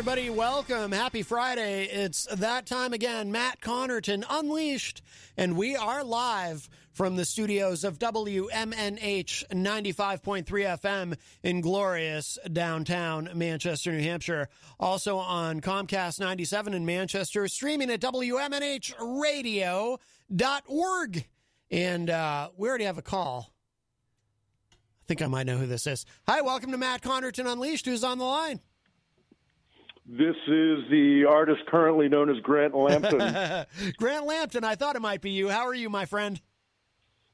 everybody. Welcome. Happy Friday. It's that time again. Matt Connarton Unleashed, and we are live from the studios of WMNH 95.3 FM in glorious downtown Manchester, New Hampshire. Also on Comcast 97 in Manchester, streaming at WMNHradio.org. And we already have a call. I think I might know who this is. Hi, welcome to Matt Connarton Unleashed. Who's on the line? This is the artist currently known as Grant Lampton. Grant Lampton, I thought it might be you. How are you, my friend?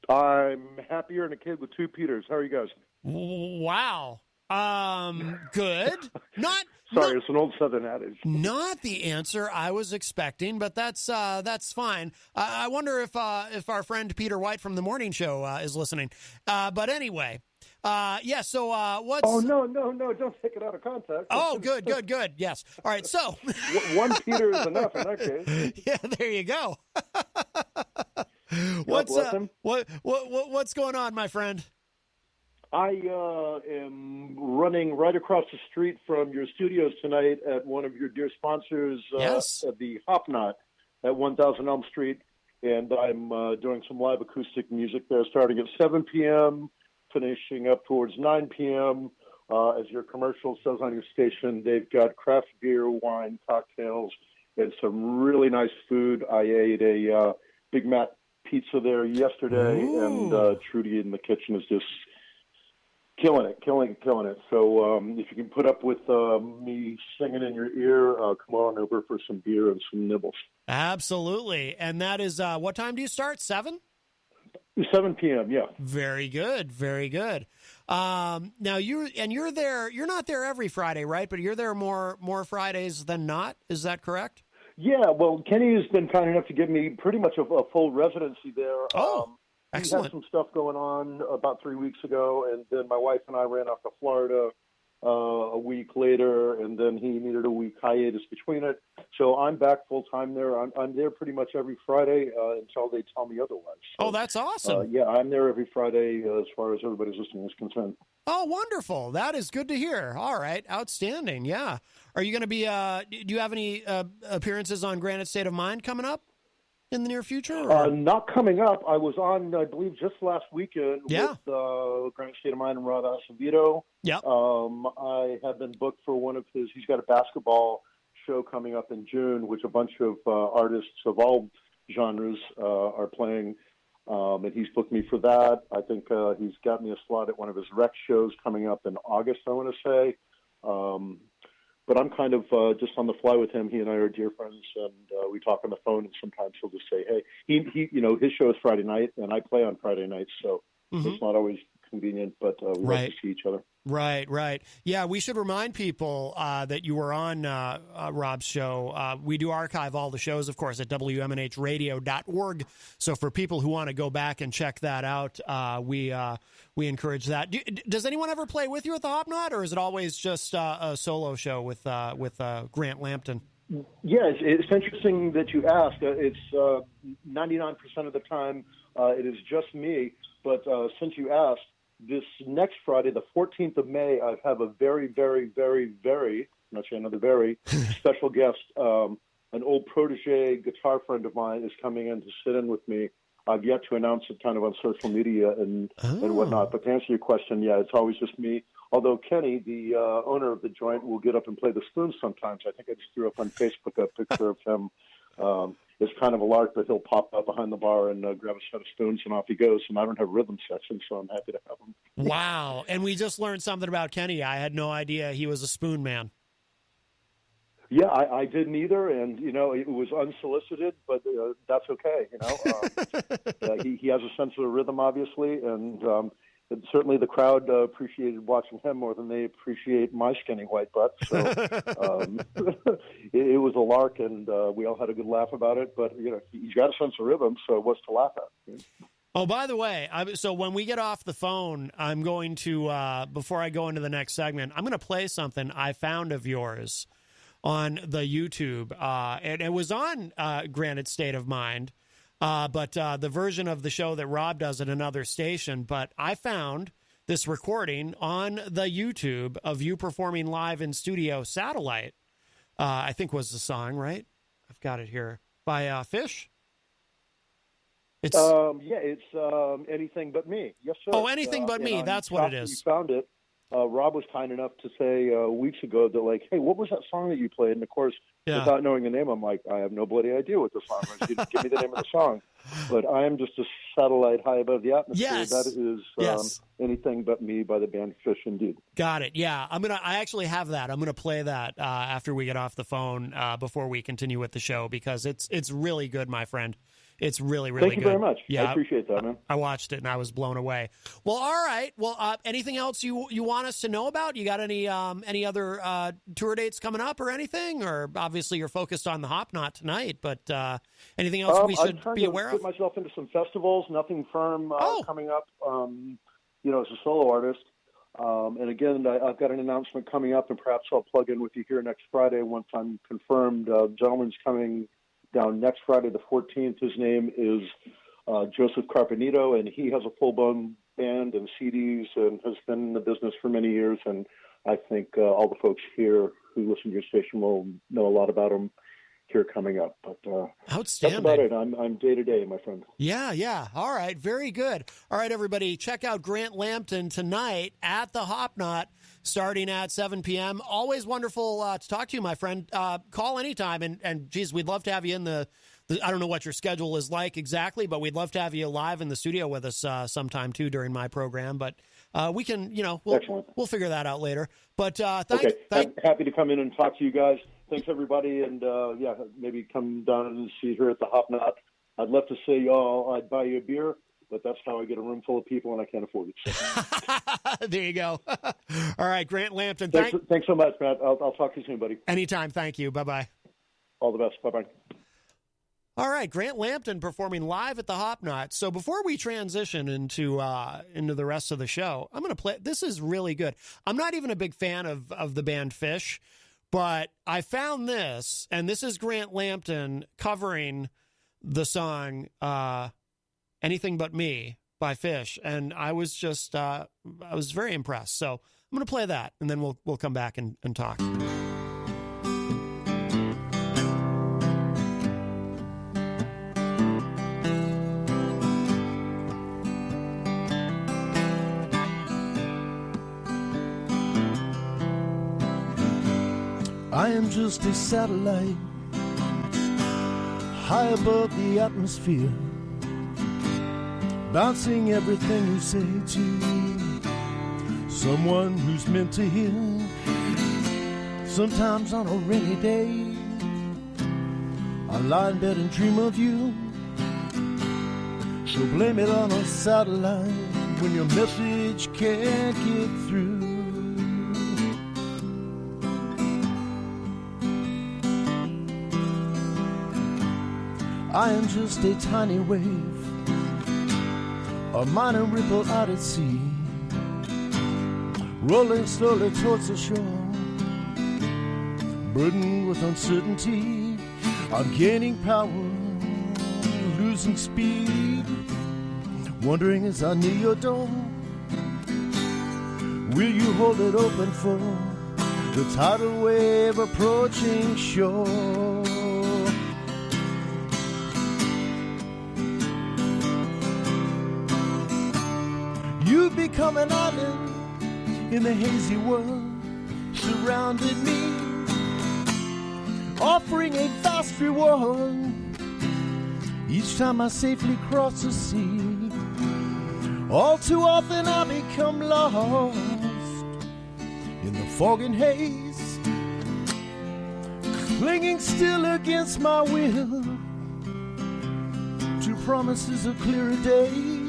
I'm happier than a kid with two Peters. How are you guys? Wow. Good. Sorry, it's an old Southern adage. Not the answer I was expecting, but that's fine. I wonder if our friend Peter White from the morning show is listening. But anyway. So what's... Oh, no, don't take it out of context. Oh, good. Yes. All right, so... One Peter is enough in that case. Yeah, there you go. What's going on, my friend? I am running right across the street from your studios tonight at one of your dear sponsors, yes. At the Hop Knot at 1000 Elm Street, and I'm doing some live acoustic music there starting at 7 p.m., finishing up towards 9 p.m. As your commercial says on your station, they've got craft beer, wine, cocktails, and some really nice food. I ate a Big Mac pizza there yesterday. Ooh. And Trudy in the kitchen is just killing it. So if you can put up with me singing in your ear, come on over for some beer and some nibbles. Absolutely. And that is, what time do you start? 7? 7 p.m., yeah. Very good. Now you're there, you're not there every Friday, right? But you're there more Fridays than not. Is that correct? Yeah, well, Kenny has been kind enough to give me pretty much a full residency there. Oh, excellent. We had some stuff going on about 3 weeks ago, and then my wife and I ran off to Florida a week later, and then he needed a week hiatus between it. So I'm back full-time there. I'm there pretty much every Friday until they tell me otherwise. So, that's awesome. Yeah, I'm there every Friday as far as everybody's listening is concerned. Oh, wonderful. That is good to hear. All right. Outstanding. Yeah. Are you going to be, do you have any appearances on Granite State of Mind coming up in the near future? Not coming up. I was on, I believe, just last weekend with Granite State of Mind and Rob Azevedo. Yeah. I have been booked for one of he's got a basketball show coming up in June, which a bunch of artists of all genres are playing. And he's booked me for that. I think he's got me a slot at one of his rec shows coming up in August, I want to say. But I'm kind of just on the fly with him. He and I are dear friends, and we talk on the phone, and sometimes he'll just say, hey, he his show is Friday night, and I play on Friday nights, so it's not always convenient, but we like to see each other. Right. Yeah, we should remind people that you were on Rob's show. We do archive all the shows, of course, at WMNHradio.org. So for people who want to go back and check that out, we encourage that. Does anyone ever play with you at the Hop Knot, or is it always just a solo show with Grant Lampton? Yeah, it's interesting that you ask. It's 99% of the time it is just me. But since you asked, this next Friday, the 14th of May, I have a very, very, very, very, I'm not sure another very special guest. An old protege guitar friend of mine is coming in to sit in with me. I've yet to announce it kind of on social media and whatnot. But to answer your question, yeah, it's always just me. Although Kenny, the owner of the joint, will get up and play the spoons sometimes. I think I just threw up on Facebook a picture of him. It's kind of a lark that he'll pop up behind the bar and grab a set of spoons, and off he goes. And I don't have rhythm section, so I'm happy to have him. Wow. And we just learned something about Kenny. I had no idea he was a spoon man. Yeah, I didn't either, and, it was unsolicited, but that's okay, he has a sense of the rhythm, obviously, and certainly the crowd appreciated watching him more than they appreciate my skinny white butt. So it was a lark, and we all had a good laugh about it. But he's got a sense of rhythm, so what's to laugh at? Oh, by the way, so when we get off the phone, I'm going to before I go into the next segment, I'm going to play something I found of yours on the YouTube, and it was on Granite State of Mind. But the version of the show that Rob does at another station. But I found this recording on the YouTube of you performing live in studio Satellite I think was the song, right? I've got it here. By Fish? It's Anything But Me. Yes, sir. Oh, Anything But Me. That's what it is. You found it. Rob was kind enough to say weeks ago that, like, hey, what was that song that you played? And, of course, without knowing the name, I'm like, I have no bloody idea what the song was. Give me the name of the song. But I am just a satellite high above the atmosphere. Yes. That is Anything But Me by the band Fish, indeed. Got it. Yeah. I actually have that. I'm going to play that after we get off the phone before we continue with the show, because it's really good, my friend. It's really, really good. Thank you very much. Yeah, I appreciate that, man. I watched it and I was blown away. Well, all right. Well, anything else you want us to know about? You got any other tour dates coming up or anything? Or obviously you're focused on the Hop Knot tonight, but anything else we should be aware of? I'm trying to get myself into some festivals. Nothing firm coming up. As a solo artist. And again, I've got an announcement coming up, and perhaps I'll plug in with you here next Friday once I'm confirmed. Gentleman's coming down next Friday, the 14th. His name is Joseph Carpenito, and he has a full-blown band and CDs and has been in the business for many years. And I think all the folks here who listen to your station will know a lot about him here coming up. But outstanding. That's about it. I'm day-to-day, my friend. Yeah. All right. Very good. All right, everybody. Check out Grant Lampton tonight at the Hop Knot, starting at 7 p.m. Always wonderful to talk to you, my friend. Call anytime. And geez, we'd love to have you in the I don't know what your schedule is like exactly, but we'd love to have you live in the studio with us sometime, too, during my program. But we can, we'll figure that out later. But thanks. Okay. Happy to come in and talk to you guys. Thanks, everybody. And, maybe come down and see here at the Hop Knot. I'd love to say, I'd buy you a beer, but that's how I get a room full of people, and I can't afford it. So. There you go. All right, Grant Lampton. Thanks so much, Matt. I'll talk to you soon, buddy. Anytime. Thank you. Bye-bye. All the best. Bye-bye. All right, Grant Lampton performing live at the Hop Knot. So before we transition into the rest of the show, I'm going to play. This is really good. I'm not even a big fan of the band Fish, but I found this, and this is Grant Lampton covering the song Anything But Me by Fish, and I was just I was very impressed. So I'm going to play that, and then we'll come back and talk. I am just a satellite high above the atmosphere, bouncing everything you say to someone who's meant to hear. Sometimes on a rainy day, I lie in bed and dream of you. So blame it on a satellite when your message can't get through. I am just a tiny wave, a minor ripple out at sea, rolling slowly towards the shore, burdened with uncertainty. I'm gaining power, losing speed, wondering as I near your door, will you hold it open for the tidal wave approaching shore? You've become an island in the hazy world, surrounded me, offering a vast reward each time I safely cross the sea. All too often I become lost in the fog and haze, clinging still against my will to promises of clearer days.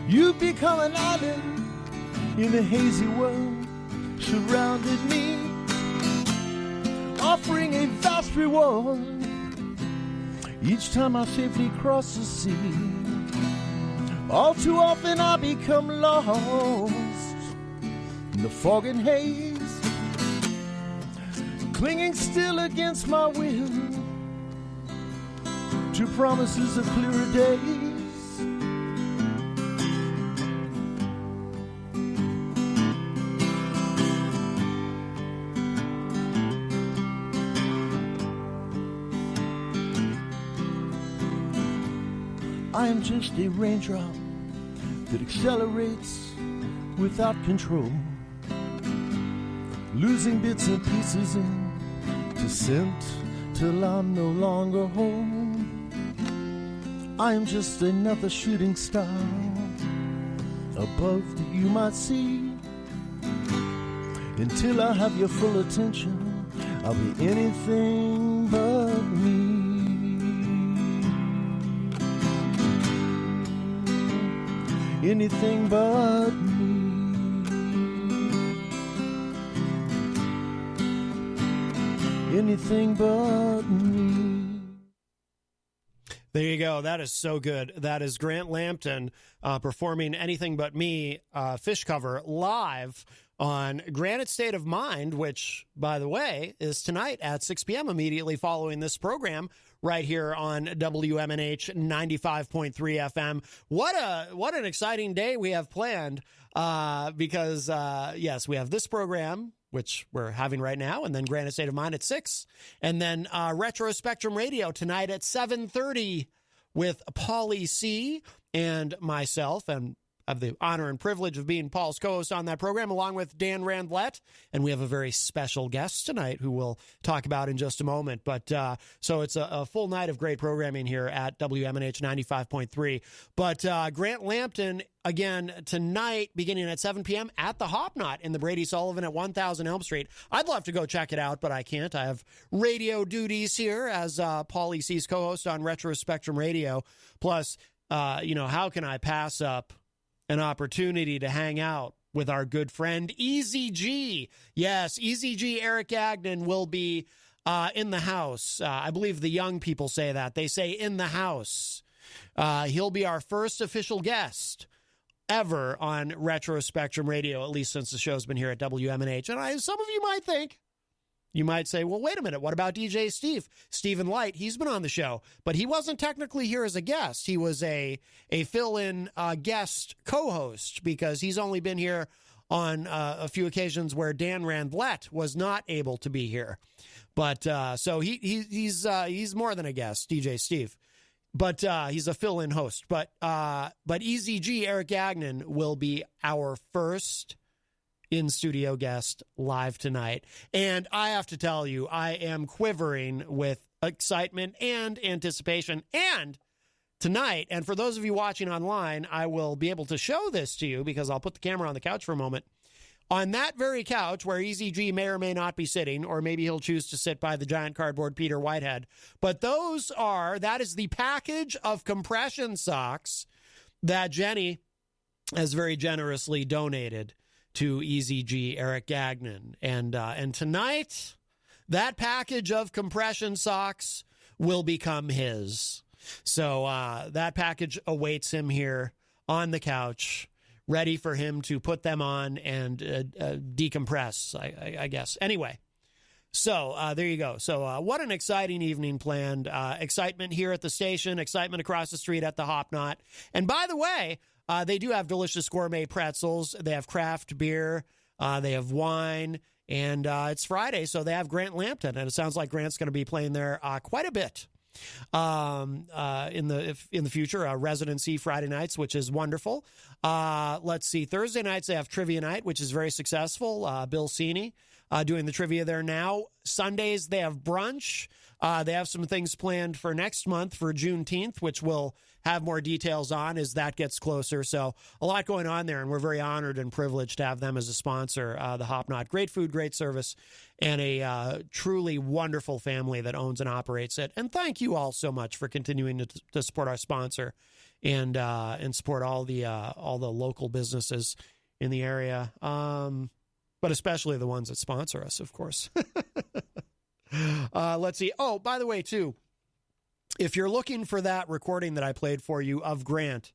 You've become an island in the hazy world, surrounded me, offering a vast reward each time I safely cross the sea. All too often I become lost in the fog and haze, clinging still against my will to promises of clearer days. I am just a raindrop that accelerates without control, losing bits and pieces in descent till I'm no longer home. I am just another shooting star above that you might see. Until I have your full attention, I'll be anything but me. Anything but me. Anything but me. There you go. That is so good. That is Grant Lampton performing Anything But Me Fish cover live on Granite State of Mind, which, by the way, is tonight at 6 p.m. immediately following this program right here on WMNH 95.3 FM. What an exciting day we have planned because, yes, we have this program, which we're having right now, and then Granite State of Mind at 6, and then Retro Spectrum Radio tonight at 7:30 with Paulie C. and myself, and I have the honor and privilege of being Paul's co-host on that program, along with Dan Randlett. And we have a very special guest tonight who we'll talk about in just a moment. But so it's a full night of great programming here at WMNH 95.3. But Grant Lampton, again, tonight, beginning at 7 p.m. at the Hopknot in the Brady Sullivan at 1000 Elm Street. I'd love to go check it out, but I can't. I have radio duties here as Paulie C's co-host on Retro Spectrum Radio. Plus, how can I pass up an opportunity to hang out with our good friend Easy G? Yes, Easy G Eric Gagnon will be in the house. I believe the young people say that. They say in the house. He'll be our first official guest ever on Retro Spectrum Radio, at least since the show's been here at WMNH. And some of you might think, you might say, well, wait a minute, what about DJ Steve? Stephen Light, he's been on the show, but he wasn't technically here as a guest. He was a fill-in guest co-host because he's only been here on a few occasions where Dan Randlett was not able to be here. But so he's more than a guest, DJ Steve. But he's a fill-in host. But Easy G, Eric Gagnon, will be our first in-studio guest live tonight. And I have to tell you, I am quivering with excitement and anticipation. And tonight, and for those of you watching online, I will be able to show this to you because I'll put the camera on the couch for a moment. On that very couch where Easy G may or may not be sitting, or maybe he'll choose to sit by the giant cardboard Peter Whitehead. But that is the package of compression socks that Jenny has very generously donated to Easy G Eric Gagnon. And tonight, that package of compression socks will become his. So that package awaits him here on the couch, ready for him to put them on and decompress, I guess. Anyway, so there you go. So what an exciting evening planned. Excitement here at the station, excitement across the street at the Hopknot. And by the way, they do have delicious gourmet pretzels. They have craft beer. They have wine. And it's Friday, so they have Grant Lampton. And it sounds like Grant's going to be playing there quite a bit in the future. Residency Friday nights, which is wonderful. Let's see. Thursday nights, they have trivia night, which is very successful. Bill Cini doing the trivia there now. Sundays, they have brunch. They have some things planned for next month for Juneteenth, which we'll have more details on as that gets closer. So a lot going on there, and we're very honored and privileged to have them as a sponsor, the Hopknot. Great food, great service, and a truly wonderful family that owns and operates it. And thank you all so much for continuing to support our sponsor and support all the local businesses in the area, but especially the ones that sponsor us, of course. Let's see. Oh, by the way, too, if you're looking for that recording that I played for you of Grant,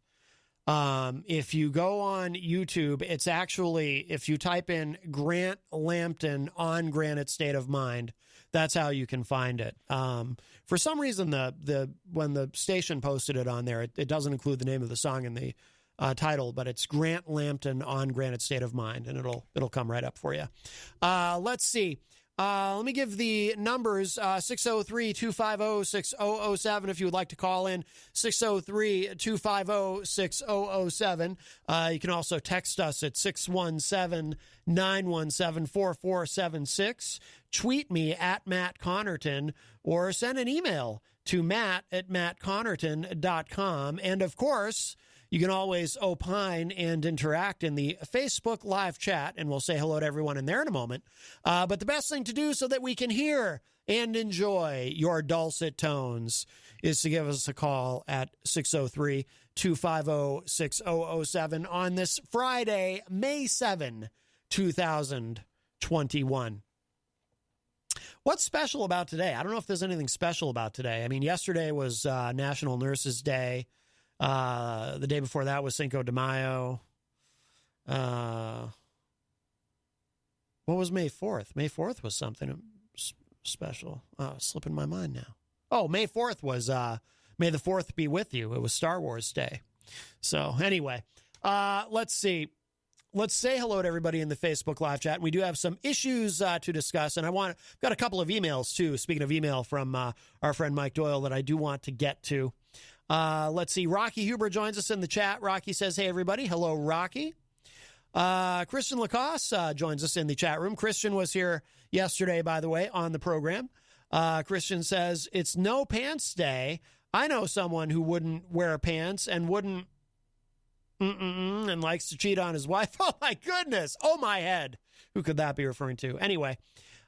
if you go on YouTube, it's actually, if you type in Grant Lampton on Granite State of Mind, that's how you can find it. For some reason, when the station posted it on there, it doesn't include the name of the song in the title, but it's Grant Lampton on Granite State of Mind, and it'll come right up for you. Let's see. Let me give the numbers, 603-250-6007 if you would like to call in, 603-250-6007. You can also text us at 617-917-4476. Tweet me at Matt Connarton, or send an email to matt@mattconnerton.com. And, of course, you can always opine and interact in the Facebook live chat, and we'll say hello to everyone in there in a moment. But the best thing to do so that we can hear and enjoy your dulcet tones is to give us a call at 603-250-6007 on this Friday, May 7, 2021. What's special about today? I don't know if there's anything special about today. I mean, yesterday was National Nurses Day. The day before that was Cinco de Mayo. What was May 4th? May 4th was something special. Oh, it's slipping my mind now. Oh, May 4th was May the 4th be with you. It was Star Wars Day. So anyway, let's see. Let's say hello to everybody in the Facebook live chat. We do have some issues to discuss, and I've got a couple of emails too. Speaking of email from our friend Mike Doyle that I do want to get to. Let's see. Rocky Huber joins us in the chat. Rocky says, hey, everybody. Hello, Rocky. Christian Lacoste joins us in the chat room. Christian was here yesterday, by the way, on the program. Christian says, it's no pants day. I know someone who wouldn't wear pants and wouldn't and likes to cheat on his wife. Oh, my goodness. Oh, my head. Who could that be referring to? Anyway.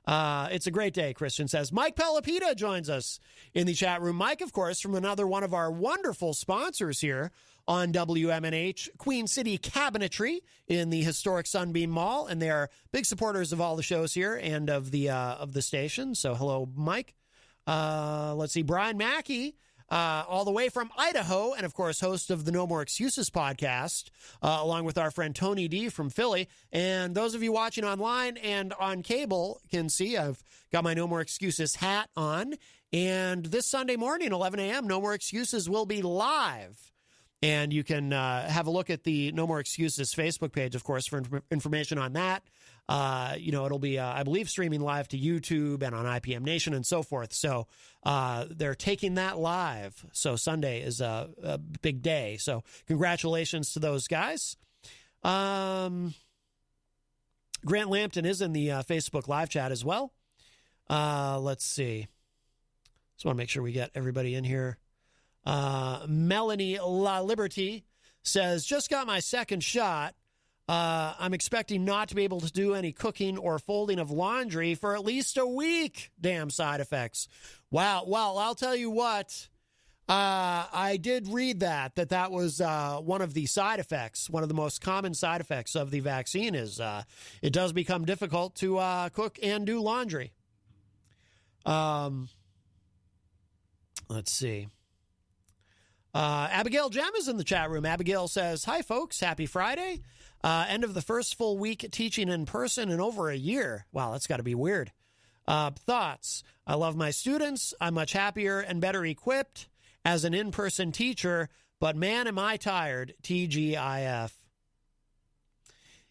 It's a great day, Christian says. Mike Pelopita joins us in the chat room. Mike, of course, from another one of our wonderful sponsors here on WMNH, Queen City Cabinetry in the historic Sunbeam Mall, and they are big supporters of all the shows here and of the station. So hello, Mike. Let's see, Brian Mackey, all the way from Idaho, and of course, host of the No More Excuses podcast, along with our friend Tony D from Philly. And those of you watching online and on cable can see I've got my No More Excuses hat on. And this Sunday morning, 11 a.m., No More Excuses will be live. And you can have a look at the No More Excuses Facebook page, of course, for information on that. It'll be, I believe, streaming live to YouTube and on IPM Nation and so forth. So they're taking that live. So Sunday is a big day. So congratulations to those guys. Grant Lampton is in the Facebook live chat as well. Let's see. Just want to make sure we get everybody in here. Melanie La Liberty says, just got my second shot. I'm expecting not to be able to do any cooking or folding of laundry for at least a week. Damn side effects. Wow. Well, I'll tell you what. I did read that was one of the side effects. One of the most common side effects of the vaccine is it does become difficult to cook and do laundry. Let's see. Abigail Gem is in the chat room. Abigail says, hi, folks. Happy Friday. End of the first full week teaching in person in over a year. Wow, that's got to be weird. Thoughts. I love my students. I'm much happier and better equipped as an in-person teacher, but man, am I tired. TGIF.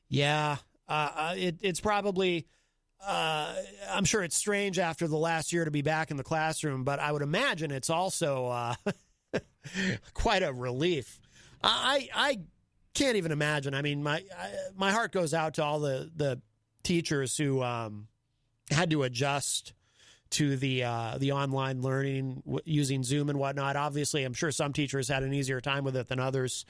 Yeah, it's probably, I'm sure it's strange after the last year to be back in the classroom, but I would imagine it's also quite a relief. I can't even imagine. I mean, my heart goes out to all the teachers who had to adjust to the online learning using Zoom and whatnot. Obviously, I'm sure some teachers had an easier time with it than others.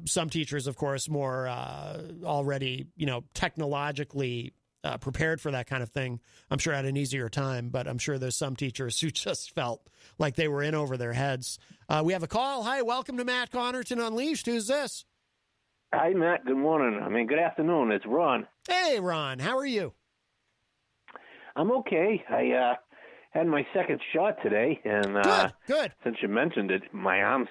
Some teachers, of course, more already, technologically prepared for that kind of thing, I'm sure had an easier time, but I'm sure there's some teachers who just felt like they were in over their heads. We have a call. Hi, welcome to Matt Connarton Unleashed. Who's this? Hi, Matt. Good morning. Good afternoon. It's Ron. Hey, Ron. How are you? I'm okay. I had my second shot today, and good. Since you mentioned it, my arm's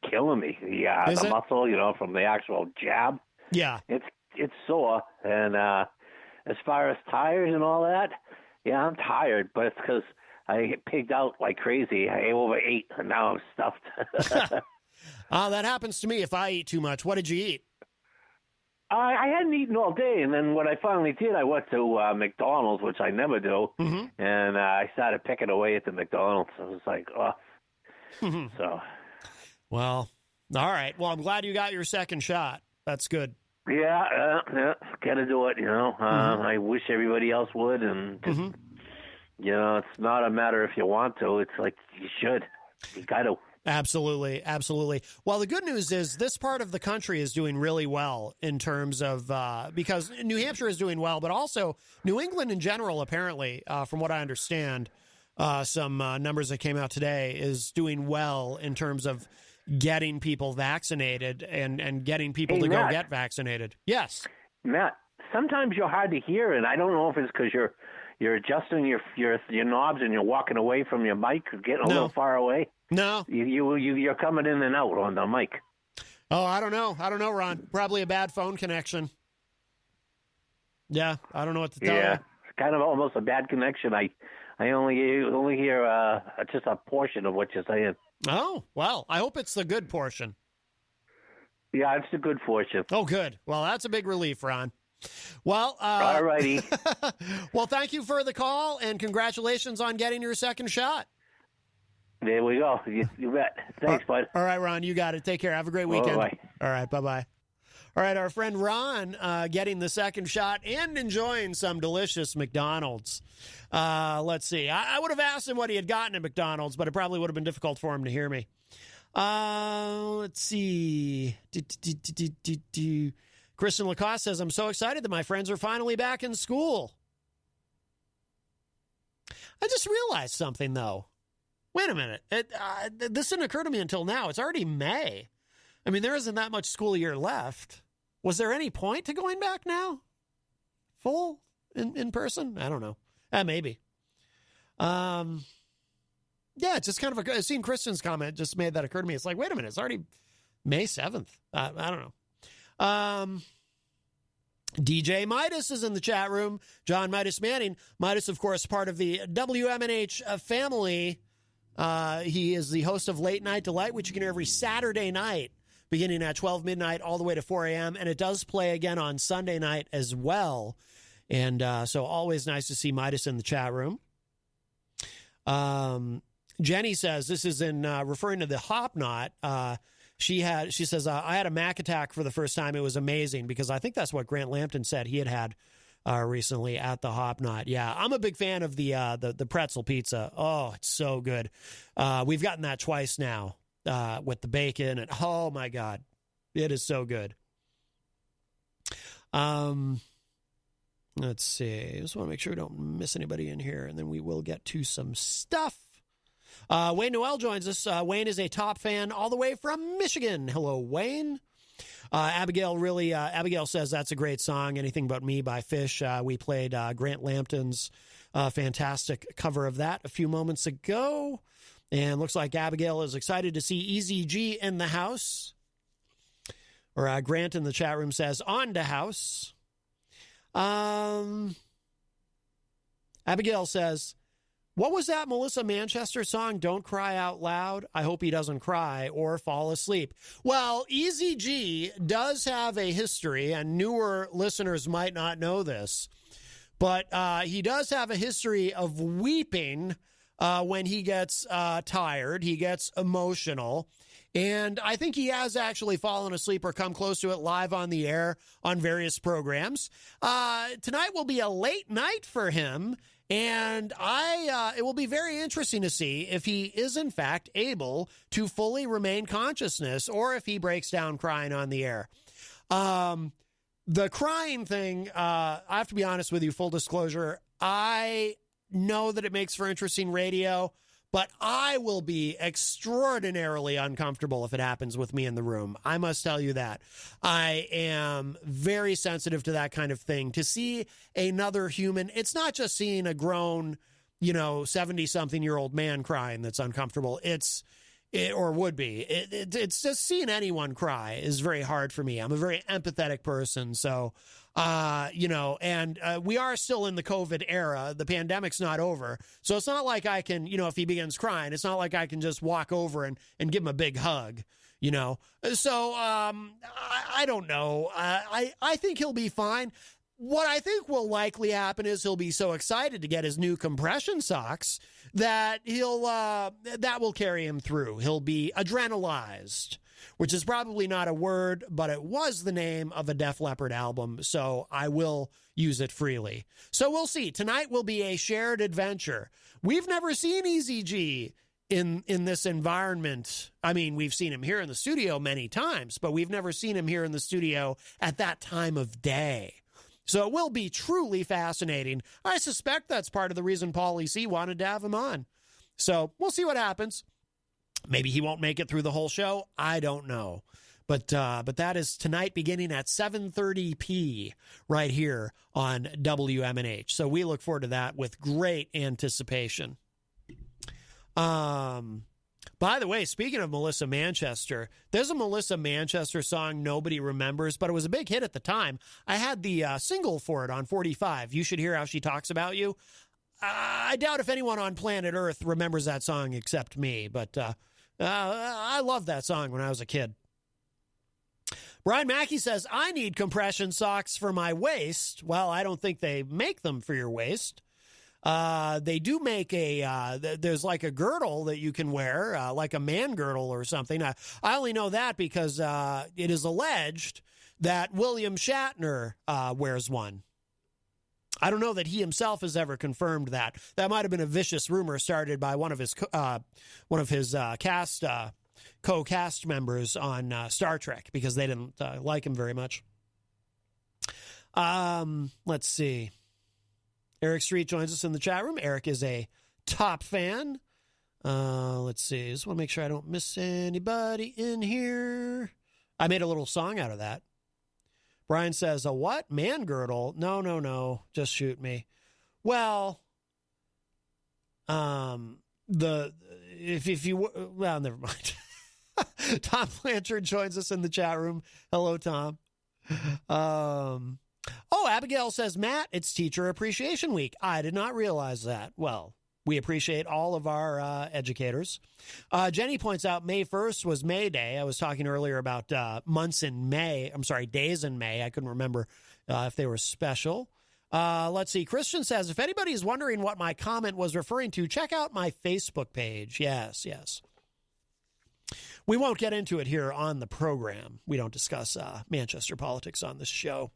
killing me. The muscle, from the actual jab. Yeah. It's sore, and as far as tires and all that, Yeah, I'm tired, but it's because I pigged out like crazy. I overate, and now I'm stuffed. That happens to me if I eat too much. What did you eat? I hadn't eaten all day, and then when I finally did, I went to McDonald's, which I never do, and I started picking away at the McDonald's. I was like, oh. So. Well, all right. Well, I'm glad you got your second shot. That's good. Yeah, got to do it, you know. I wish everybody else would, and just, you know, it's not a matter if you want to. It's like you should. You got to. Absolutely, absolutely. Well, the good news is this part of the country is doing really well in terms of because New Hampshire is doing well, but also New England in general, apparently, from what I understand, some numbers that came out today, is doing well in terms of getting people vaccinated and getting people to go get vaccinated. Yes. Matt, sometimes you're hard to hear, and I don't know if it's because you're adjusting your knobs and you're walking away from your mic or getting a little far away. No. You're coming in and out on the mic. Oh, I don't know, Ron. Probably a bad phone connection. Yeah, I don't know what to tell you. Yeah, it's kind of almost a bad connection. I only hear just a portion of what you're saying. Oh, well, I hope it's the good portion. Yeah, it's the good portion. Oh, good. Well, that's a big relief, Ron. Well, all righty. Well, thank you for the call, and congratulations on getting your second shot. There we go. You bet. Thanks, bud. All right, Ron, you got it. Take care. Have a great weekend. Bye. All right, bye-bye. All right, our friend Ron getting the second shot and enjoying some delicious McDonald's. Let's see. I would have asked him what he had gotten at McDonald's, but it probably would have been difficult for him to hear me. Let's see. Kristen Lacoste says, I'm so excited that my friends are finally back in school. I just realized something, though. Wait a minute. This didn't occur to me until now. It's already May. I mean, there isn't that much school year left. Was there any point to going back now? Full in person? I don't know. Maybe. Yeah, it's just kind of I've seen Kristen's comment just made that occur to me. It's like, wait a minute, it's already May 7th. I don't know. DJ Midas is in the chat room. John Midas Manning. Midas, of course, part of the WMNH family. He is the host of Late Night Delight, which you can hear every Saturday night, beginning at 12 midnight all the way to 4 a.m. And it does play again on Sunday night as well. And so always nice to see Midas in the chat room. Jenny says, this is in referring to the Hop Knot. She says, I had a Mac attack for the first time. It was amazing because I think that's what Grant Lampton said he had recently at the Hop Knot. Yeah, I'm a big fan of the pretzel pizza. Oh, it's so good. We've gotten that twice now with the bacon, and oh my God, it is so good. Let's see. I just want to make sure we don't miss anybody in here, and then we will get to some stuff. Wayne Noel joins us. Wayne is a top fan all the way from Michigan. Hello, Wayne. Abigail says that's a great song, Anything But Me by Fish. We played Grant Lampton's fantastic cover of that a few moments ago. And looks like Abigail is excited to see Easy G in the house. Or Grant in the chat room says, on to house. Abigail says, what was that Melissa Manchester song, Don't Cry Out Loud? I hope he doesn't cry or fall asleep. Well, Easy G does have a history, and newer listeners might not know this, but he does have a history of weeping when he gets tired. He gets emotional. And I think he has actually fallen asleep or come close to it live on the air on various programs. Tonight will be a late night for him. And it will be very interesting to see if he is, in fact, able to fully remain consciousness or if he breaks down crying on the air. The crying thing, I have to be honest with you, full disclosure, I know that it makes for interesting radio, but I will be extraordinarily uncomfortable if it happens with me in the room. I must tell you that. I am very sensitive to that kind of thing. To see another human, it's not just seeing a grown, 70-something-year-old man crying that's uncomfortable. It's or would be. It's just seeing anyone cry is very hard for me. I'm a very empathetic person. So, and we are still in the COVID era. The pandemic's not over. So it's not like I can, if he begins crying, it's not like I can just walk over and give him a big hug, So I don't know. I think he'll be fine. What I think will likely happen is he'll be so excited to get his new compression socks that that will carry him through. He'll be adrenalized, which is probably not a word, but it was the name of a Def Leppard album, so I will use it freely. So we'll see. Tonight will be a shared adventure. We've never seen Easy G in this environment. I mean, we've seen him here in the studio many times, but we've never seen him here in the studio at that time of day. So it will be truly fascinating. I suspect that's part of the reason Paulie C wanted to have him on. So we'll see what happens. Maybe he won't make it through the whole show. I don't know. But that is tonight beginning at 7:30 right here on WMNH. So we look forward to that with great anticipation. By the way, speaking of Melissa Manchester, there's a Melissa Manchester song nobody remembers, but it was a big hit at the time. I had the single for it on 45. You Should Hear How She Talks About You. I doubt if anyone on planet Earth remembers that song except me, but I loved that song when I was a kid. Brian Mackey says, I need compression socks for my waist. Well, I don't think they make them for your waist. They do make there's like a girdle that you can wear, like a man girdle or something. I only know that because it is alleged that William Shatner wears one. I don't know that he himself has ever confirmed that. That might have been a vicious rumor started by one of his co-cast members on Star Trek because they didn't like him very much. Let's see. Eric Street joins us in the chat room. Eric is a top fan. Let's see. Just want to make sure I don't miss anybody in here. I made a little song out of that. Brian says, a what? Man girdle? No. Just shoot me. Well, never mind. Tom Blanchard joins us in the chat room. Hello, Tom. Abigail says, Matt, it's Teacher Appreciation Week. I did not realize that. Well, we appreciate all of our educators. Jenny points out May 1st was May Day. I was talking earlier about months in May. I'm sorry, days in May. I couldn't remember if they were special. Let's see. Christian says, if anybody is wondering what my comment was referring to, check out my Facebook page. Yes. We won't get into it here on the program. We don't discuss Manchester politics on this show.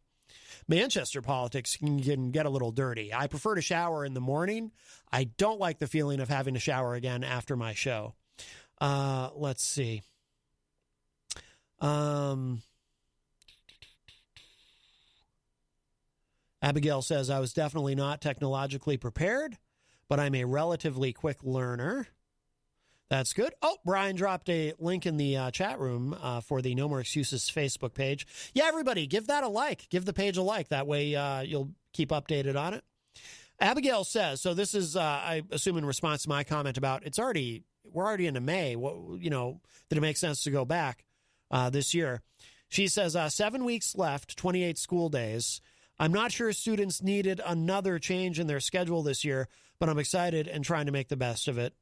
Manchester politics can get a little dirty. I prefer to shower in the morning. I don't like the feeling of having to shower again after my show. Let's see. Abigail says, I was definitely not technologically prepared, but I'm a relatively quick learner. That's good. Oh, Brian dropped a link in the chat room for the No More Excuses Facebook page. Yeah, everybody, give that a like. Give the page a like. That way you'll keep updated on it. Abigail says, so this is, I assume in response to my comment about we're already into May. Did it make sense to go back this year? She says, 7 weeks left, 28 school days. I'm not sure students needed another change in their schedule this year, but I'm excited and trying to make the best of it.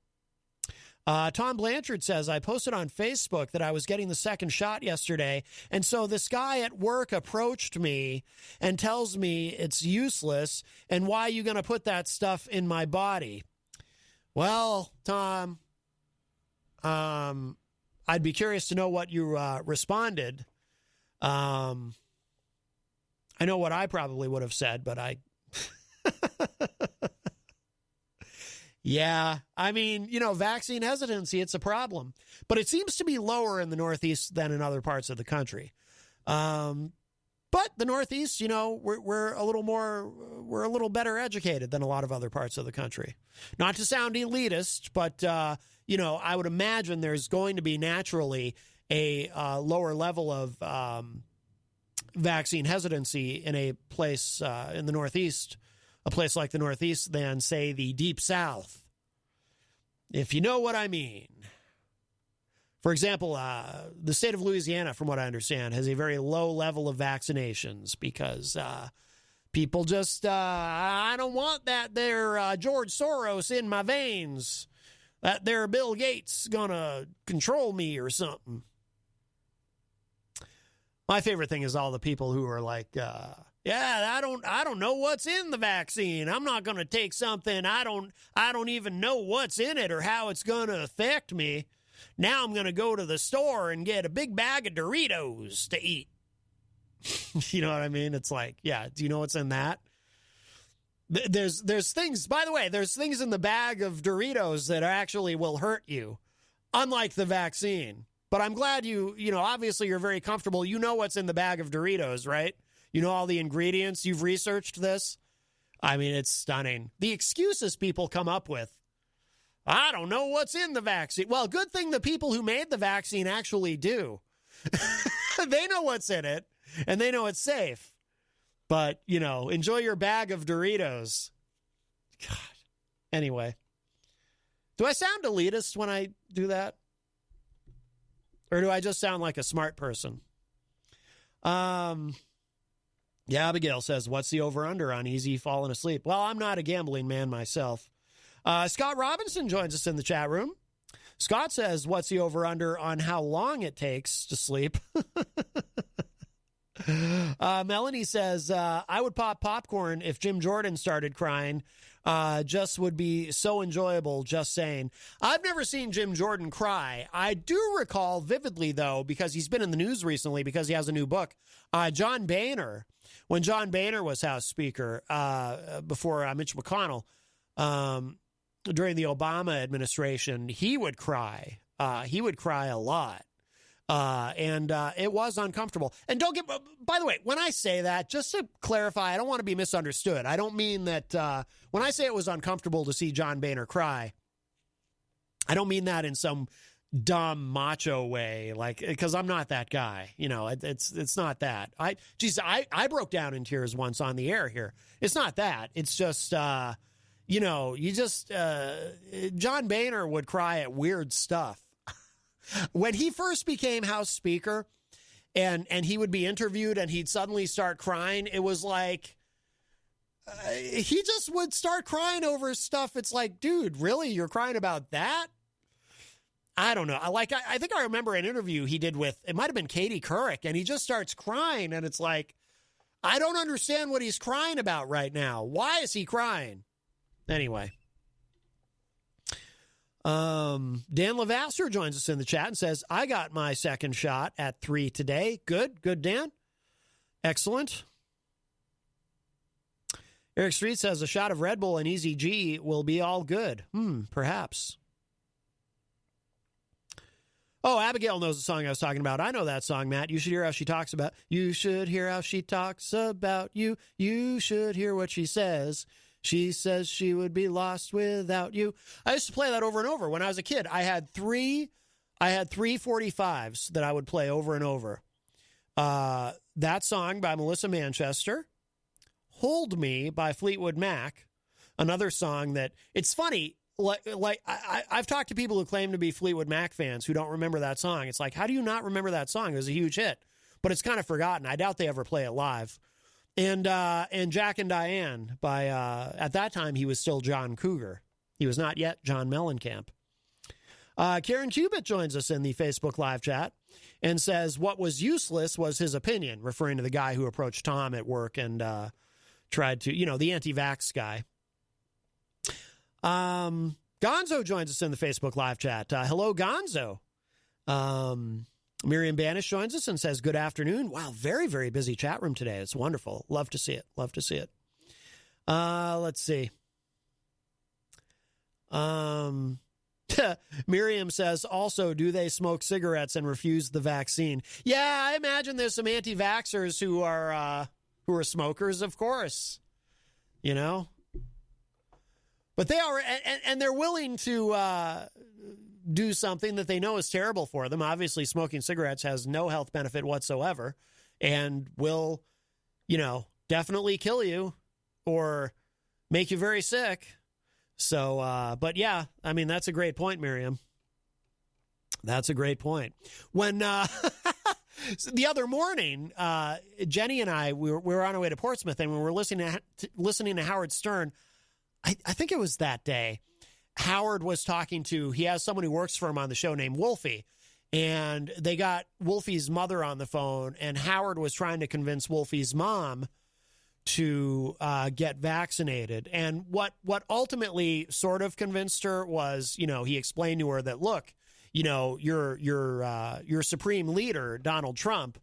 Tom Blanchard says, I posted on Facebook that I was getting the second shot yesterday, and so this guy at work approached me and tells me it's useless, and why are you going to put that stuff in my body? Well, Tom, I'd be curious to know what you responded. I know what I probably would have said, but I... Yeah, I mean, vaccine hesitancy, it's a problem. But it seems to be lower in the Northeast than in other parts of the country. But the Northeast, we're a little better educated than a lot of other parts of the country. Not to sound elitist, but, I would imagine there's going to be naturally a lower level of vaccine hesitancy in a place in the Northeast, a place like the Northeast, than, say, the Deep South, if you know what I mean. For example, the state of Louisiana, from what I understand, has a very low level of vaccinations because people just, I don't want that there George Soros in my veins. That there Bill Gates gonna control me or something. My favorite thing is all the people who are like, yeah, I don't know what's in the vaccine. I'm not gonna take something I don't even know what's in it or how it's gonna affect me. Now I'm gonna go to the store and get a big bag of Doritos to eat. You know what I mean? It's like, yeah, do you know what's in that? There's things, by the way, there's things in the bag of Doritos that actually will hurt you, unlike the vaccine. But I'm glad you obviously you're very comfortable. You know what's in the bag of Doritos, right? You know all the ingredients. You've researched this. I mean, it's stunning. The excuses people come up with. I don't know what's in the vaccine. Well, good thing the people who made the vaccine actually do. They know what's in it, and they know it's safe. But, enjoy your bag of Doritos. God. Anyway. Do I sound elitist when I do that? Or do I just sound like a smart person? Yeah, Abigail says, what's the over-under on easy falling asleep? Well, I'm not a gambling man myself. Scott Robinson joins us in the chat room. Scott says, what's the over-under on how long it takes to sleep? Melanie says, I would pop popcorn if Jim Jordan started crying. Just would be so enjoyable, just saying. I've never seen Jim Jordan cry. I do recall vividly, though, because he's been in the news recently because he has a new book, John Boehner. When John Boehner was House Speaker before Mitch McConnell, during the Obama administration, he would cry. He would cry a lot. And it was uncomfortable. And by the way, when I say that, just to clarify, I don't want to be misunderstood. I don't mean that when I say it was uncomfortable to see John Boehner cry, I don't mean that in some dumb macho way, because I'm not that guy. It's not that. I broke down in tears once on the air here. It's not that. It's just, John Boehner would cry at weird stuff. When he first became House Speaker and he would be interviewed and he'd suddenly start crying, it was like he just would start crying over stuff. It's like, dude, really? You're crying about that? I don't know. I think I remember an interview he did with, it might have been Katie Couric, and he just starts crying, and it's like, I don't understand what he's crying about right now. Why is he crying? Anyway. Dan Lavasser joins us in the chat and says, I got my second shot at 3 today. Good, Dan. Excellent. Eric Street says a shot of Red Bull and Easy G will be all good. Perhaps. Oh, Abigail knows the song I was talking about. I know that song, Matt. You should hear how she talks about you. Should hear how she talks about you. You should hear what she says. She says she would be lost without you. I used to play that over and over. When I was a kid, I had three 45s that I would play over and over. That song by Melissa Manchester, Hold Me by Fleetwood Mac, another song that, it's funny, I've talked to people who claim to be Fleetwood Mac fans who don't remember that song. It's like, how do you not remember that song? It was a huge hit, but it's kind of forgotten. I doubt they ever play it live. And Jack and Diane by, at that time, he was still John Cougar. He was not yet John Mellencamp. Karen Cubitt joins us in the Facebook live chat and says what was useless was his opinion, referring to the guy who approached Tom at work and tried to, the anti-vax guy. Gonzo joins us in the Facebook live chat. Hello, Gonzo. Miriam Banish joins us and says, good afternoon. Wow, very, very busy chat room today. It's wonderful. Love to see it. Let's see. Miriam says, also, do they smoke cigarettes and refuse the vaccine? Yeah, I imagine there's some anti-vaxxers who are smokers, of course. But they are, and they're willing to do something that they know is terrible for them. Obviously, smoking cigarettes has no health benefit whatsoever and will, definitely kill you or make you very sick. So, but yeah, I mean, that's a great point, Miriam. That's a great point. When the other morning, Jenny and I, we were on our way to Portsmouth, and we were listening to Howard Stern. I think it was that day. Howard was talking to, he has someone who works for him on the show named Wolfie, and they got Wolfie's mother on the phone, and Howard was trying to convince Wolfie's mom to get vaccinated. And what ultimately sort of convinced her was, he explained to her that, look, your supreme leader, Donald Trump,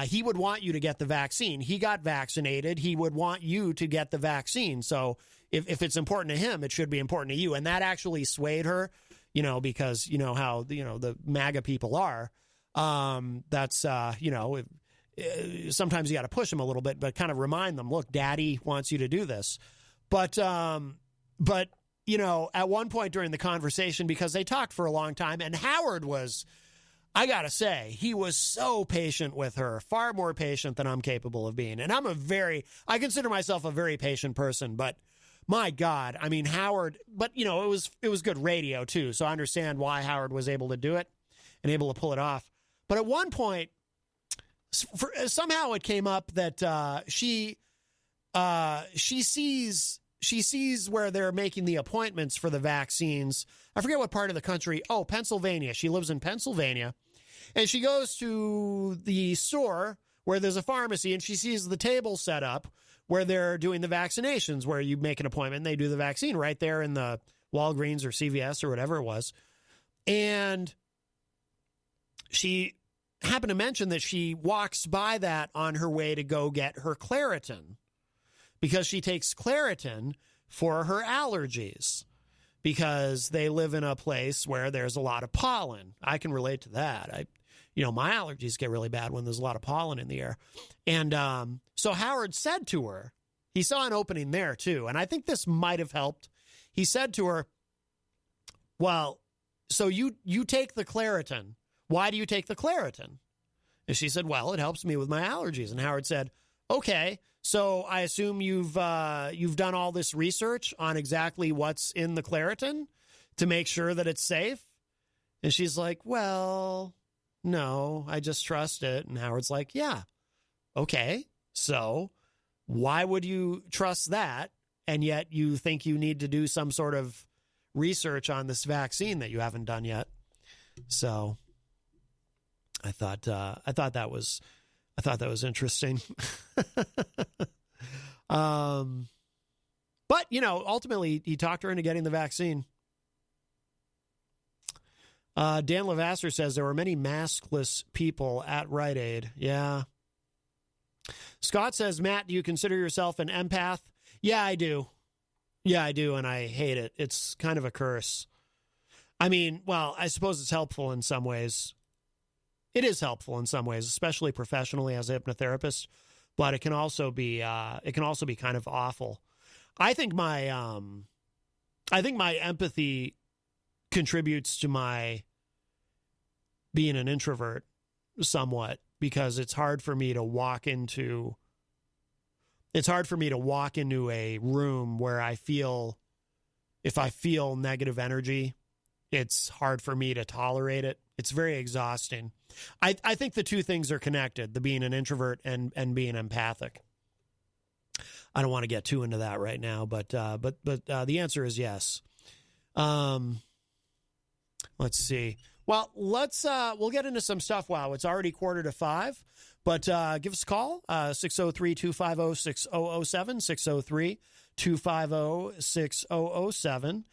he would want you to get the vaccine. He got vaccinated. He would want you to get the vaccine. So if it's important to him, it should be important to you. And that actually swayed her, because how, the MAGA people are. That's, sometimes you got to push them a little bit, but kind of remind them, look, Daddy wants you to do this. But at one point during the conversation, because they talked for a long time, and Howard was, I got to say, he was so patient with her, far more patient than I'm capable of being. And I consider myself a very patient person, but my God, I mean, Howard, but it was good radio too. So I understand why Howard was able to do it and able to pull it off. But at one point, somehow it came up that she sees where they're making the appointments for the vaccines. I forget what part of the country. Oh, Pennsylvania. She lives in Pennsylvania. And she goes to the store where there's a pharmacy, and she sees the table set up where they're doing the vaccinations, where you make an appointment and they do the vaccine right there in the Walgreens or CVS or whatever it was. And she happened to mention that she walks by that on her way to go get her Claritin, because she takes Claritin for her allergies, because they live in a place where there's a lot of pollen. I can relate to that. My allergies get really bad when there's a lot of pollen in the air. And so Howard said to her, he saw an opening there too, and I think this might have helped. He said to her, well, so you take the Claritin. Why do you take the Claritin? And she said, well, it helps me with my allergies. And Howard said, okay, so I assume you've done all this research on exactly what's in the Claritin to make sure that it's safe? And she's like, well, no, I just trust it. And Howard's like, yeah, okay, so why would you trust that, and yet you think you need to do some sort of research on this vaccine that you haven't done yet? So I thought that was interesting. But ultimately he talked her into getting the vaccine. Dan Lavasser says there were many maskless people at Rite Aid. Yeah. Scott says, Matt, do you consider yourself an empath? Yeah, I do. And I hate it. It's kind of a curse. I mean, well, I suppose it's helpful in some ways. It is helpful in some ways, especially professionally as a hypnotherapist, but it can also be kind of awful. I think my empathy contributes to my being an introvert somewhat, because it's hard for me to walk into a room where if I feel negative energy, it's hard for me to tolerate it. It's very exhausting. I think the two things are connected, the being an introvert and being empathic. I don't want to get too into that right now, but the answer is yes. Let's see. Well, we'll get into some stuff. Wow, it's already 4:45, but give us a call, 603-250-6007, 603-250-6007.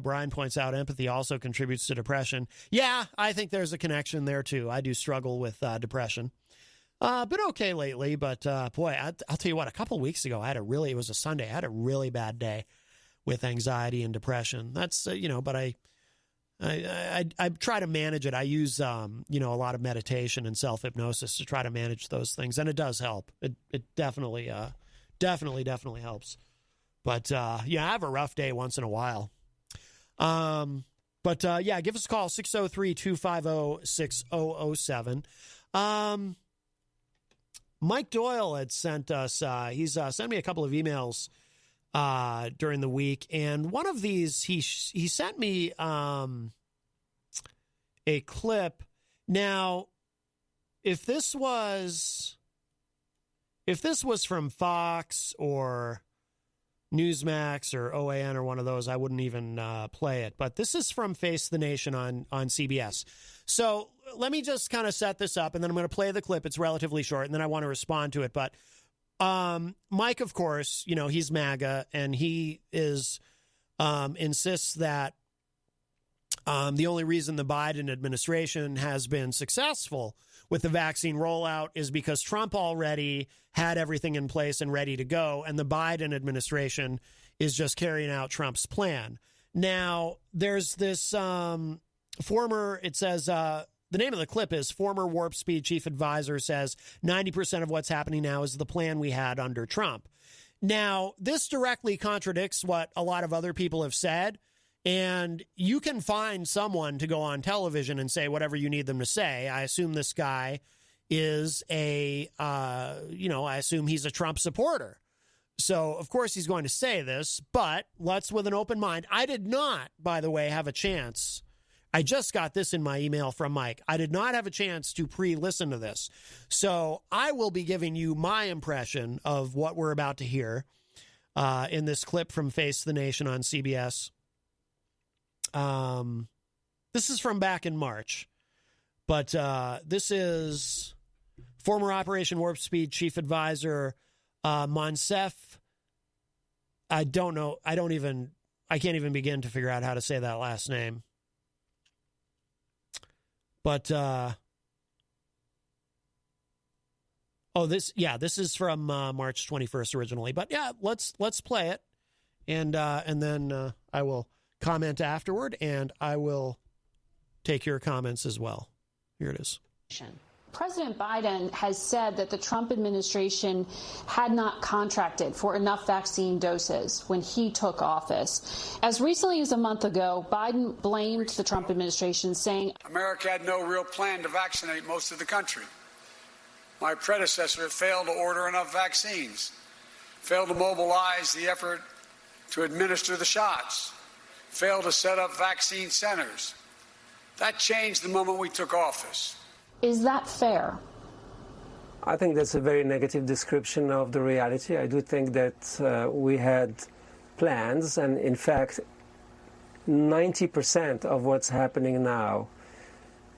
Brian points out empathy also contributes to depression. Yeah, I think there's a connection there too. I do struggle with depression. Been okay lately, but boy, I'll tell you what, a couple of weeks ago, it was a Sunday, I had a really bad day with anxiety and depression. That's, but I try to manage it. I use, a lot of meditation and self-hypnosis to try to manage those things, and it does help. It definitely helps. But, I have a rough day once in a while. Give us a call, 603-250-6007. Mike Doyle had sent us, he's sent me a couple of emails during the week, and one of these, he sent me a clip. Now, if this was from Fox or Newsmax or OAN or one of those, I wouldn't even play it. But this is from Face the Nation on CBS. So let me just kind of set this up, and then I'm going to play the clip. It's relatively short, and then I want to respond to it. But Mike, of course, he's MAGA, and he insists that the only reason the Biden administration has been successful with the vaccine rollout is because Trump already had everything in place and ready to go, and the Biden administration is just carrying out Trump's plan. Now, there's this it says, the name of the clip is former Warp Speed chief advisor says 90% of what's happening now is the plan we had under Trump. Now, this directly contradicts what a lot of other people have said. And you can find someone to go on television and say whatever you need them to say. I assume this guy is I assume he's a Trump supporter. So, of course, he's going to say this, but let's with an open mind. I did not, by the way, have a chance. I just got this in my email from Mike. I did not have a chance to pre-listen to this. So I will be giving you my impression of what we're about to hear in this clip from Face the Nation on CBS. This is from back in March, but this is former Operation Warp Speed chief advisor Monsef. I don't know. I can't even begin to figure out how to say that last name. But this is from March 21st originally. But yeah, let's play it, and then I will comment afterward, and I will take your comments as well. Here it is. President Biden has said that the Trump administration had not contracted for enough vaccine doses when he took office. As recently as a month ago, Biden blamed the Trump administration, saying America had no real plan to vaccinate most of the country. My predecessor failed to order enough vaccines, failed to mobilize the effort to administer the shots, failed to set up vaccine centers. That changed the moment we took office. Is that fair? I think that's a very negative description of the reality. I do think that we had plans, and in fact, 90% of what's happening now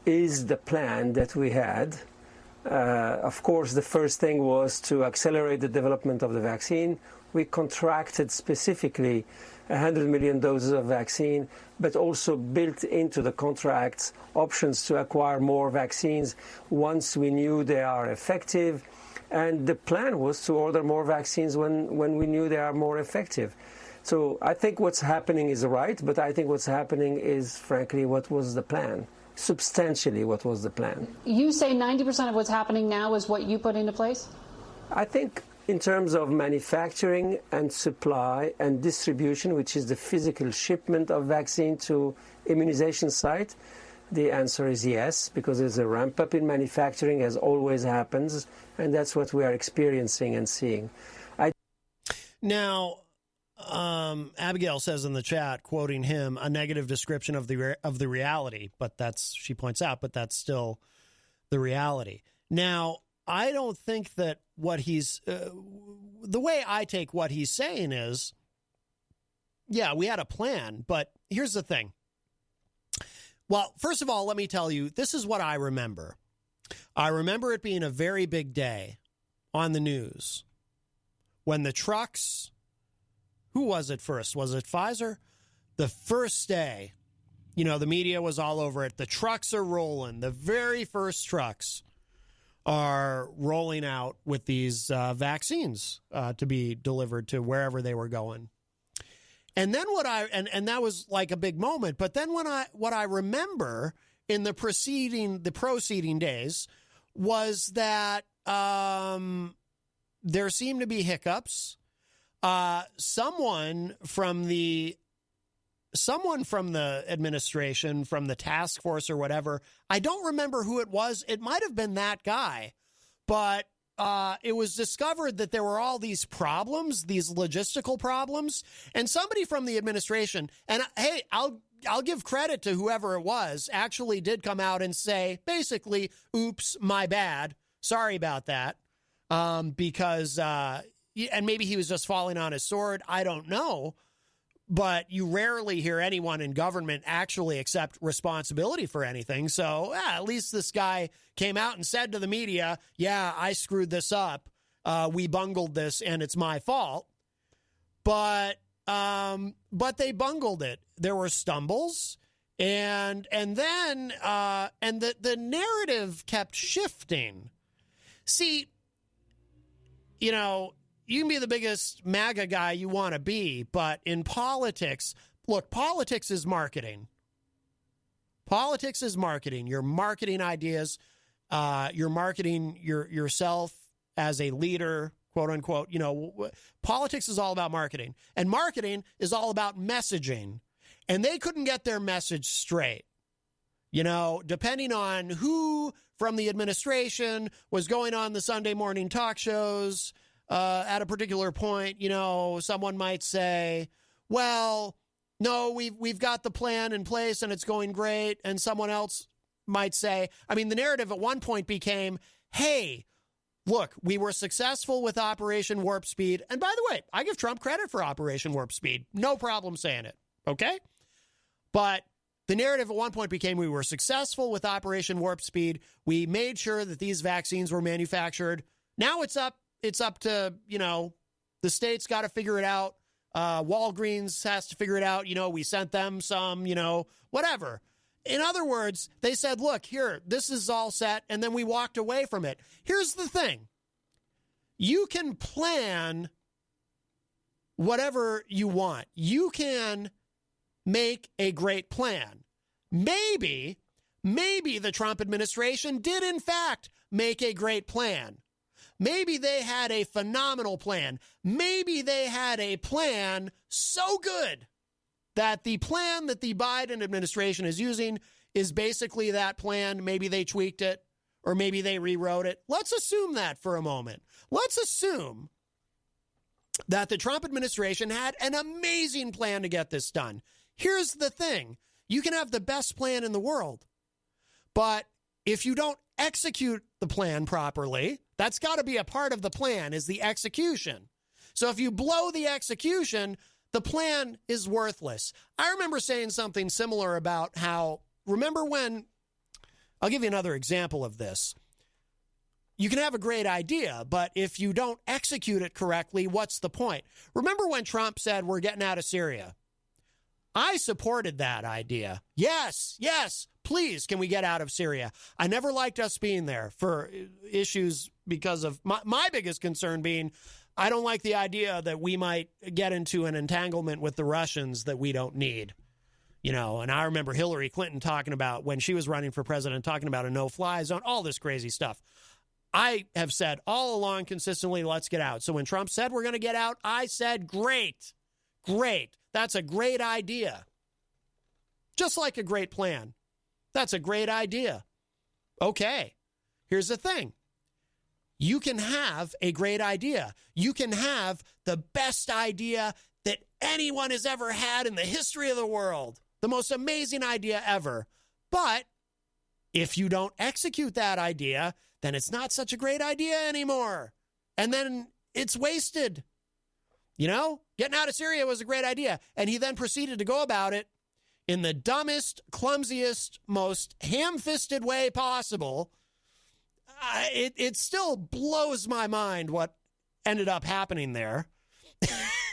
is the plan that we had. Of course, the first thing was to accelerate the development of the vaccine. We contracted specifically 100 million doses of vaccine, but also built into the contracts options to acquire more vaccines once we knew they are effective. And the plan was to order more vaccines when we knew they are more effective. So I think what's happening is right, but I think what's happening is, frankly, what was the plan. Substantially, what was the plan. You say 90% of what's happening now is what you put into place? I think in terms of manufacturing and supply and distribution, which is the physical shipment of vaccine to immunization site, the answer is yes, because there's a ramp up in manufacturing, as always happens, and that's what we are experiencing and seeing. Now, Abigail says in the chat, quoting him, a negative description of the reality, but she points out, but that's still the reality. Now, I don't think that what he's the way I take what he's saying is, yeah, we had a plan, but here's the thing. Well, first of all, let me tell you, this is what I remember. I remember it being a very big day on the news when the trucks, who was it first? Was it Pfizer? The first day, the media was all over it. The trucks are rolling. The very first trucks are rolling out with these vaccines to be delivered to wherever they were going. And then and that was like a big moment. But then what I remember in the preceding days was that there seemed to be hiccups. Someone from the administration, from the task force or whatever, I don't remember who it was. It might have been that guy, but it was discovered that there were all these problems, these logistical problems, and somebody from the administration, and hey, I'll give credit to whoever it was, actually did come out and say, basically, oops, my bad. Sorry about that. Because, and maybe he was just falling on his sword. I don't know. But you rarely hear anyone in government actually accept responsibility for anything. So at least this guy came out and said to the media, yeah, I screwed this up. We bungled this and it's my fault. But they bungled it. There were stumbles and then the narrative kept shifting. See, you know, you can be the biggest MAGA guy you want to be, but in politics, look, politics is marketing. Politics is marketing. You're marketing ideas. You're marketing yourself as a leader, quote unquote. You know, politics is all about marketing, and marketing is all about messaging. And they couldn't get their message straight. You know, depending on who from the administration was going on the Sunday morning talk shows, at a particular point, you know, someone might say, well, no, we've got the plan in place and it's going great. And someone else might say, I mean, the narrative at one point became, hey, look, we were successful with Operation Warp Speed. And by the way, I give Trump credit for Operation Warp Speed. No problem saying it. Okay. But the narrative at one point became we were successful with Operation Warp Speed. We made sure that these vaccines were manufactured. Now it's up to, you know, the state's got to figure it out. Walgreens has to figure it out. You know, we sent them some, you know, whatever. In other words, they said, look, here, this is all set. And then we walked away from it. Here's the thing. You can plan whatever you want. You can make a great plan. Maybe the Trump administration did, in fact, make a great plan. Maybe they had a phenomenal plan. Maybe they had a plan so good that the plan that the Biden administration is using is basically that plan. Maybe they tweaked it or maybe they rewrote it. Let's assume that for a moment. Let's assume that the Trump administration had an amazing plan to get this done. Here's the thing. You can have the best plan in the world, but if you don't execute the plan properly, that's got to be a part of the plan, is the execution. So if you blow the execution, the plan is worthless. I remember saying something similar about how, remember when, I'll give you another example of this. You can have a great idea, but if you don't execute it correctly, what's the point? Remember when Trump said, we're getting out of Syria? I supported that idea. Yes, please, can we get out of Syria? I never liked us being there for issues because of my biggest concern being, I don't like the idea that we might get into an entanglement with the Russians that we don't need. You know, and I remember Hillary Clinton talking about, when she was running for president, talking about a no-fly zone, all this crazy stuff. I have said all along consistently, let's get out. So when Trump said we're going to get out, I said, great. That's a great idea. Just like a great plan. That's a great idea. Okay, here's the thing. You can have a great idea. You can have the best idea that anyone has ever had in the history of the world. The most amazing idea ever. But if you don't execute that idea, then it's not such a great idea anymore. And then it's wasted. You know, getting out of Syria was a great idea. And he then proceeded to go about it in the dumbest, clumsiest, most ham-fisted way possible. It still blows my mind what ended up happening there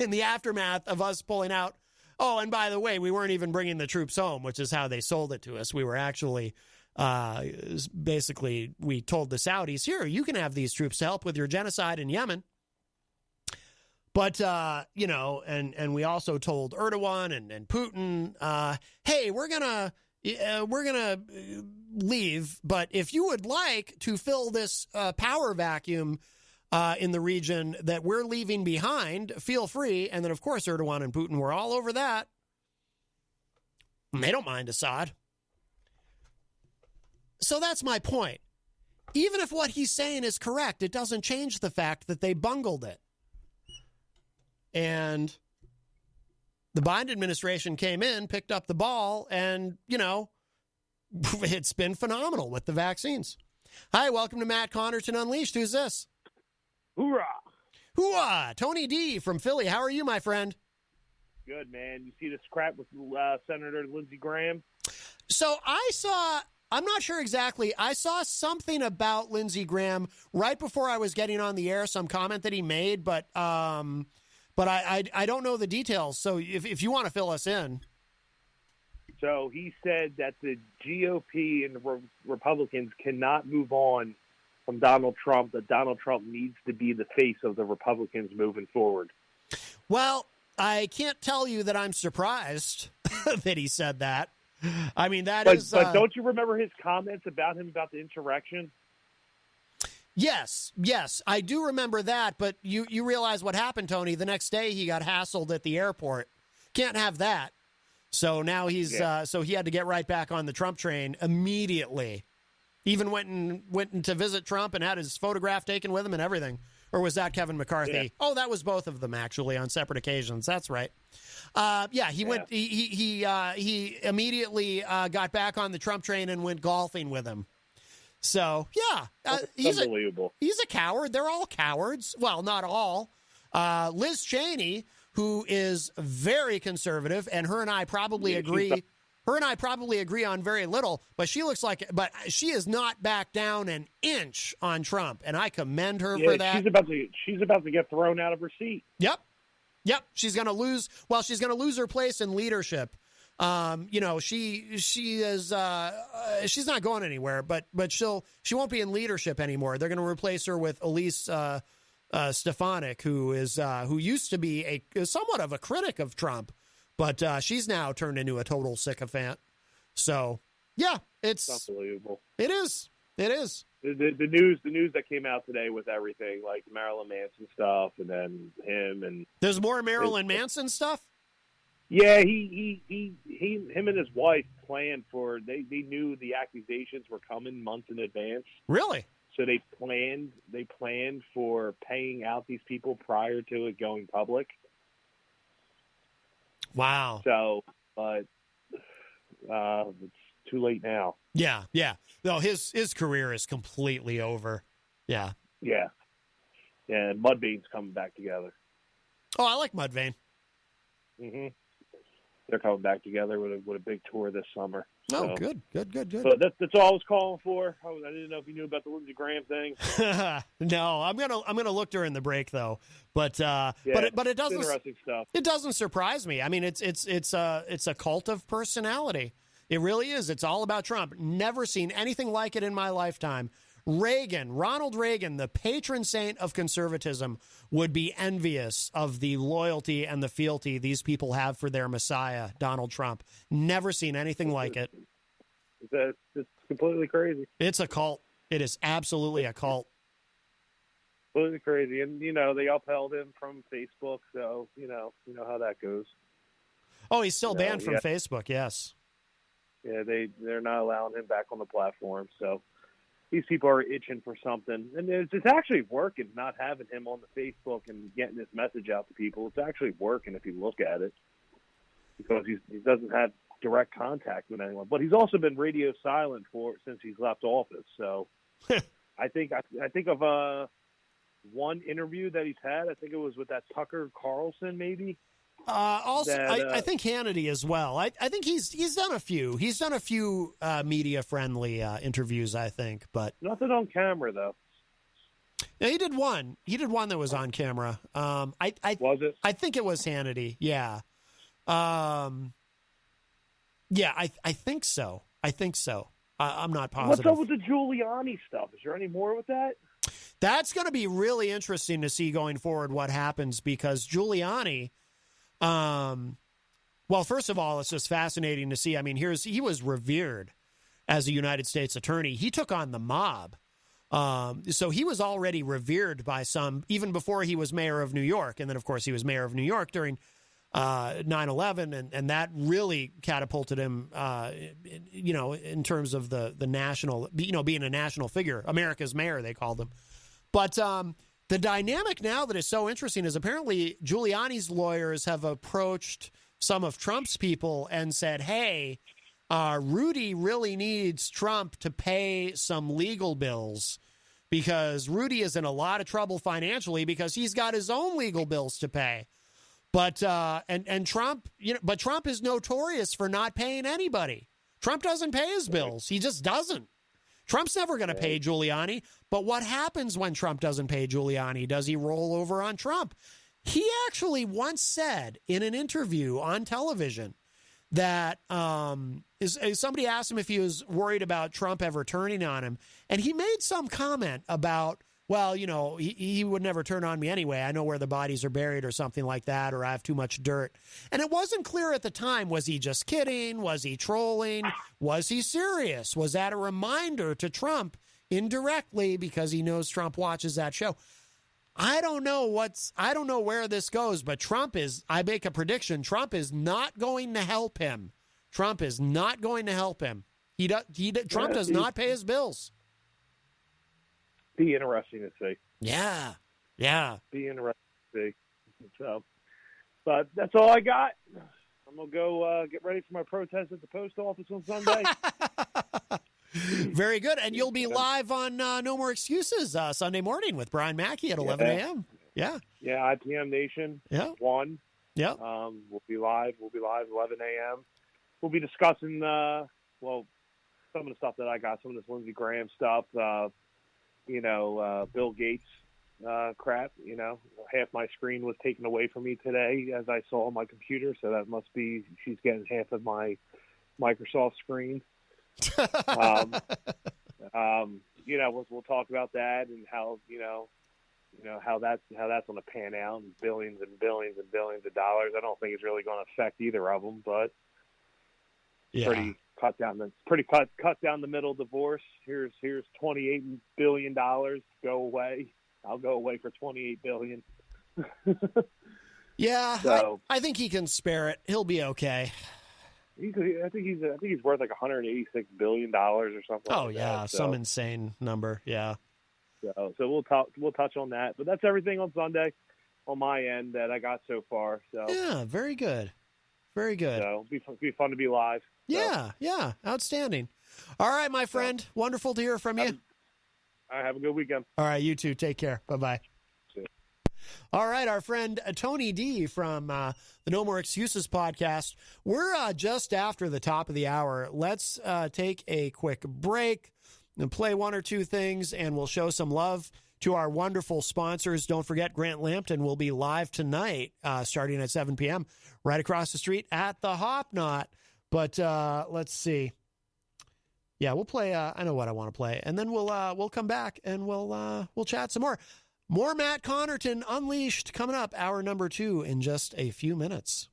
in the aftermath of us pulling out. Oh, and by the way, we weren't even bringing the troops home, which is how they sold it to us. We were actually, basically, we told the Saudis, here, you can have these troops to help with your genocide in Yemen. But, you know, and we also told Erdogan and Putin, hey, we're going to leave. But if you would like to fill this power vacuum in the region that we're leaving behind, feel free. And then, of course, Erdogan and Putin were all over that. And they don't mind Assad. So that's my point. even if what he's saying is correct, it doesn't change the fact that they bungled it. And the Biden administration came in, picked up the ball, and, it's been phenomenal with the vaccines. Hi, welcome to Matt Connarton Unleashed. Who's this? Hoorah! Hoorah! Tony D from Philly. How are you, my friend? Good, man. You see this crap with Senator Lindsey Graham? So I'm not sure exactly. I saw something about Lindsey Graham right before I was getting on the air, some comment that he made, but I don't know the details. So if you want to fill us in. So he said that the GOP and the Republicans cannot move on from Donald Trump, that Donald Trump needs to be the face of the Republicans moving forward. Well, I can't tell you that I'm surprised that he said that. I mean, but don't you remember his comments about him about the insurrection? Yes, I do remember that. But you realize what happened, Tony? The next day he got hassled at the airport. Can't have that. So now so he had to get right back on the Trump train immediately. Even went to visit Trump and had his photograph taken with him and everything. Or was that Kevin McCarthy? Yeah. Oh, that was both of them actually on separate occasions. That's right. He went. He immediately got back on the Trump train and went golfing with him. So he's unbelievable. He's a coward. They're all cowards. Well, not all. Liz Cheney, who is very conservative, and her and I probably agree. Her and I probably agree on very little, but she is not back down an inch on Trump, and I commend her for that. She's about to get thrown out of her seat. Yep. She's going to lose. Well, she's going to lose her place in leadership. She is. She's not going anywhere, but she won't be in leadership anymore. They're going to replace her with Elise Stefanik, who used to be somewhat of a critic of Trump. But she's now turned into a total sycophant. So, it's unbelievable. It is. The news that came out today with everything, like Marilyn Manson stuff, and then him and there's more Marilyn Manson stuff. Yeah, him and his wife planned for. They knew the accusations were coming months in advance. Really? So they planned for paying out these people prior to it going public. Wow. So, but it's too late now. Yeah. No, his career is completely over. Yeah. Yeah. And Mudvayne's coming back together. Oh, I like Mudvayne. Mm-hmm. They're coming back together with a big tour this summer. Oh, good. So that's all I was calling for. I didn't know if you knew about the Lindsey Graham thing. No, I'm gonna look during the break though. But it doesn't. Interesting stuff. It doesn't surprise me. I mean, it's a cult of personality. It really is. It's all about Trump. Never seen anything like it in my lifetime. Ronald Reagan, the patron saint of conservatism, would be envious of the loyalty and the fealty these people have for their messiah, Donald Trump. Never seen anything like it. It's completely crazy. It's a cult. It is absolutely a cult. Completely crazy. And, they upheld him from Facebook, so, you know how that goes. Oh, he's still banned from Facebook, yes. Yeah, they're not allowing him back on the platform, so these people are itching for something. And it's actually working, not having him on the Facebook and getting this message out to people. It's actually working if you look at it, because he doesn't have direct contact with anyone. But he's also been radio silent since he's left office. So I think of one interview that he's had. I think it was with that Tucker Carlson, maybe. I think Hannity as well. I think he's done a few. He's done a few media friendly interviews, I think, but nothing on camera though. Yeah, he did one. He did one that was on camera. Was it? I think it was Hannity. Yeah. Yeah, I think so. I'm not positive. What's up with the Giuliani stuff? Is there any more with that? That's going to be really interesting to see going forward what happens, because Giuliani. Well, first of all, it's just fascinating to see. I mean, he was revered as a United States attorney. He took on the mob. So he was already revered by some, even before he was mayor of New York. And then, of course, he was mayor of New York during 9/11, and that really catapulted him, in terms of the national, being a national figure, America's mayor, they called him. But the dynamic now that is so interesting is apparently Giuliani's lawyers have approached some of Trump's people and said, hey, Rudy really needs Trump to pay some legal bills because Rudy is in a lot of trouble financially because he's got his own legal bills to pay. But and Trump, but Trump is notorious for not paying anybody. Trump doesn't pay his bills. He just doesn't. Trump's never going to pay Giuliani. But what happens when Trump doesn't pay Giuliani? Does he roll over on Trump? He actually once said in an interview on television that somebody asked him if he was worried about Trump ever turning on him. And he made some comment about, well, he would never turn on me anyway. I know where the bodies are buried or something like that, or I have too much dirt. And it wasn't clear at the time. Was he just kidding? Was he trolling? Was he serious? Was that a reminder to Trump indirectly because he knows Trump watches that show? I don't know where this goes, but I make a prediction. Trump is not going to help him. Trump is not going to help him. Trump does not pay his bills. Be interesting to see. Yeah. Be interesting to see. So, but that's all I got. I'm gonna go get ready for my protest at the post office on Sunday. Very good. And you'll be live on No More Excuses Sunday morning with Brian Mackey at 11 a.m. Yeah. Yeah, IPM Nation. Yeah. 1. Yeah. We'll be live 11 a.m. We'll be discussing, some of the stuff that I got, some of this Lindsey Graham stuff, Bill Gates crap. Half my screen was taken away from me today as I saw on my computer, so that must be she's getting half of my Microsoft screen. We'll talk about that and how how that's going to pan out, and billions and billions and billions of dollars. I don't think it's really going to affect either of them, but pretty cut down the middle divorce. Here's $28 billion. Go away. I'll go away for $28 billion. Yeah, so, I think he can spare it. He'll be okay. I think he's worth like $186 billion or something. Oh like yeah, that, some insane number. Yeah. So we'll touch on that, but that's everything on Sunday on my end that I got so far. So yeah, very good, very good. So it'll be fun to be live. So. Yeah, outstanding. All right, my friend, wonderful to hear from you. All right, have a good weekend. All right, you too. Take care. Bye-bye. All right, our friend Tony D from the No More Excuses podcast. We're just after the top of the hour. Let's take a quick break and play one or two things, and we'll show some love to our wonderful sponsors. Don't forget, Grant Lampton will be live tonight starting at 7 p.m. right across the street at the Hop Knot. But let's see. Yeah, we'll play. I know what I want to play, and then we'll come back and we'll chat some more. More Matt Connarton Unleashed coming up, hour number 2 in just a few minutes.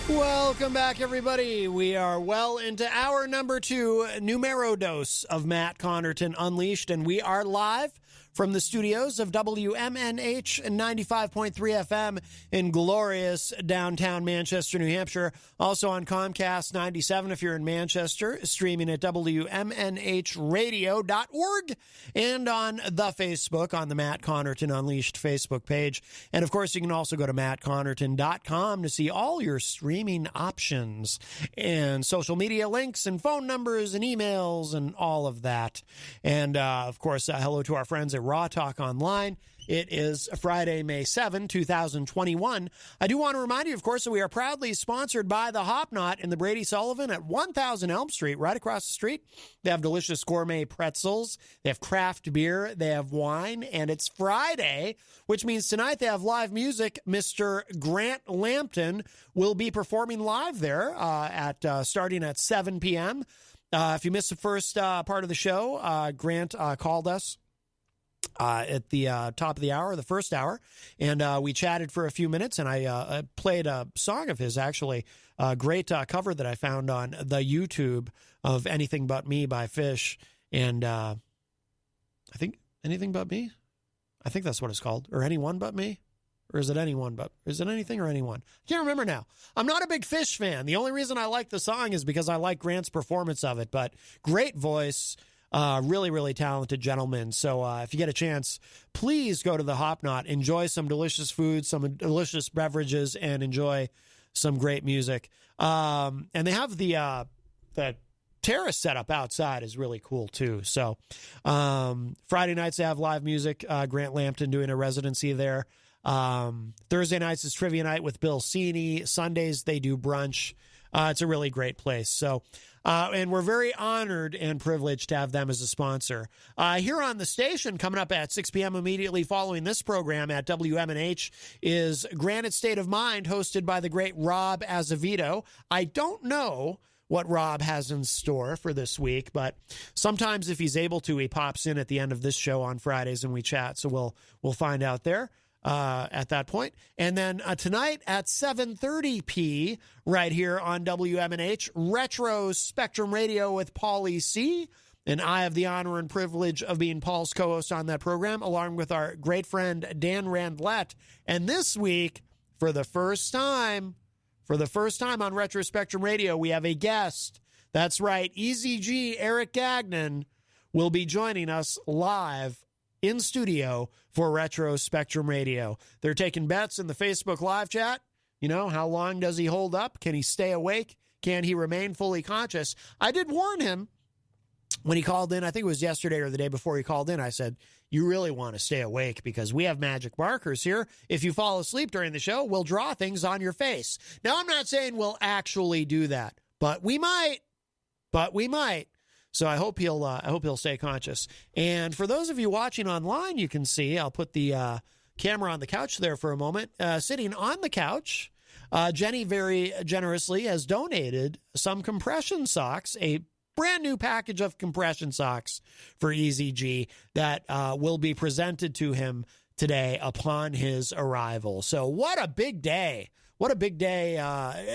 Welcome back, everybody. We are well into hour number 2, numero dos of Matt Connarton Unleashed, and we are live from the studios of WMNH 95.3 FM in glorious downtown Manchester, New Hampshire. Also on Comcast 97 if you're in Manchester, streaming at WMNHradio.org, and on the Facebook, on the Matt Connarton Unleashed Facebook page. And, of course, you can also go to mattconnerton.com to see all your streaming options and social media links and phone numbers and emails and all of that. And, of course, hello to our friends friends at Raw Talk Online. It is Friday, May 7, 2021. I do want to remind you, of course, that we are proudly sponsored by the Hop Knot in the Brady Sullivan at 1000 Elm Street, right across the street. They have delicious gourmet pretzels. They have craft beer. They have wine. And it's Friday, which means tonight they have live music. Mr. Grant Lampton will be performing live there starting at 7 p.m. If you missed the first part of the show, Grant called us at the top of the hour, the first hour, and we chatted for a few minutes, and I played a song of his, actually, a great cover that I found on the YouTube of Anything But Me by Fish, and I think Anything But Me? I think that's what it's called, or Anyone But Me? Or is it anyone but? Is it anything or anyone? I can't remember now. I'm not a big Fish fan. The only reason I like the song is because I like Grant's performance of it, but great voice. Really, really talented gentleman. So if you get a chance, please go to the Hop Knot, enjoy some delicious food, some delicious beverages, and enjoy some great music. And they have the terrace set up outside is really cool, too. So Friday nights, they have live music. Grant Lampton doing a residency there. Thursday nights is trivia night with Bill Cini. Sundays, they do brunch. It's a really great place. So, and we're very honored and privileged to have them as a sponsor. Here on the station, coming up at 6 p.m. immediately following this program at WMNH, is Granite State of Mind, hosted by the great Rob Azevedo. I don't know what Rob has in store for this week, but sometimes if he's able to, he pops in at the end of this show on Fridays and we chat. So we'll find out there. At that point. And then tonight at 7:30 p. right here on WMNH, Retro Spectrum Radio with Paulie C. And I have the honor and privilege of being Paul's co-host on that program, along with our great friend Dan Randlett. And this week, for the first time on Retro Spectrum Radio, we have a guest. That's right, EZG Eric Gagnon will be joining us live in studio for Retro Spectrum Radio. They're taking bets in the Facebook live chat. You know, how long does he hold up? Can he stay awake? Can he remain fully conscious? I did warn him when he called in. I think it was yesterday or the day before he called in. I said, you really want to stay awake because we have magic markers here. If you fall asleep during the show, we'll draw things on your face. Now, I'm not saying we'll actually do that, but we might. So I hope he'll stay conscious. And for those of you watching online, you can see, I'll put the camera on the couch there for a moment. Sitting on the couch, Jenny very generously has donated some compression socks, a brand new package of compression socks for EZG that will be presented to him today upon his arrival. So what a big day. What a big day.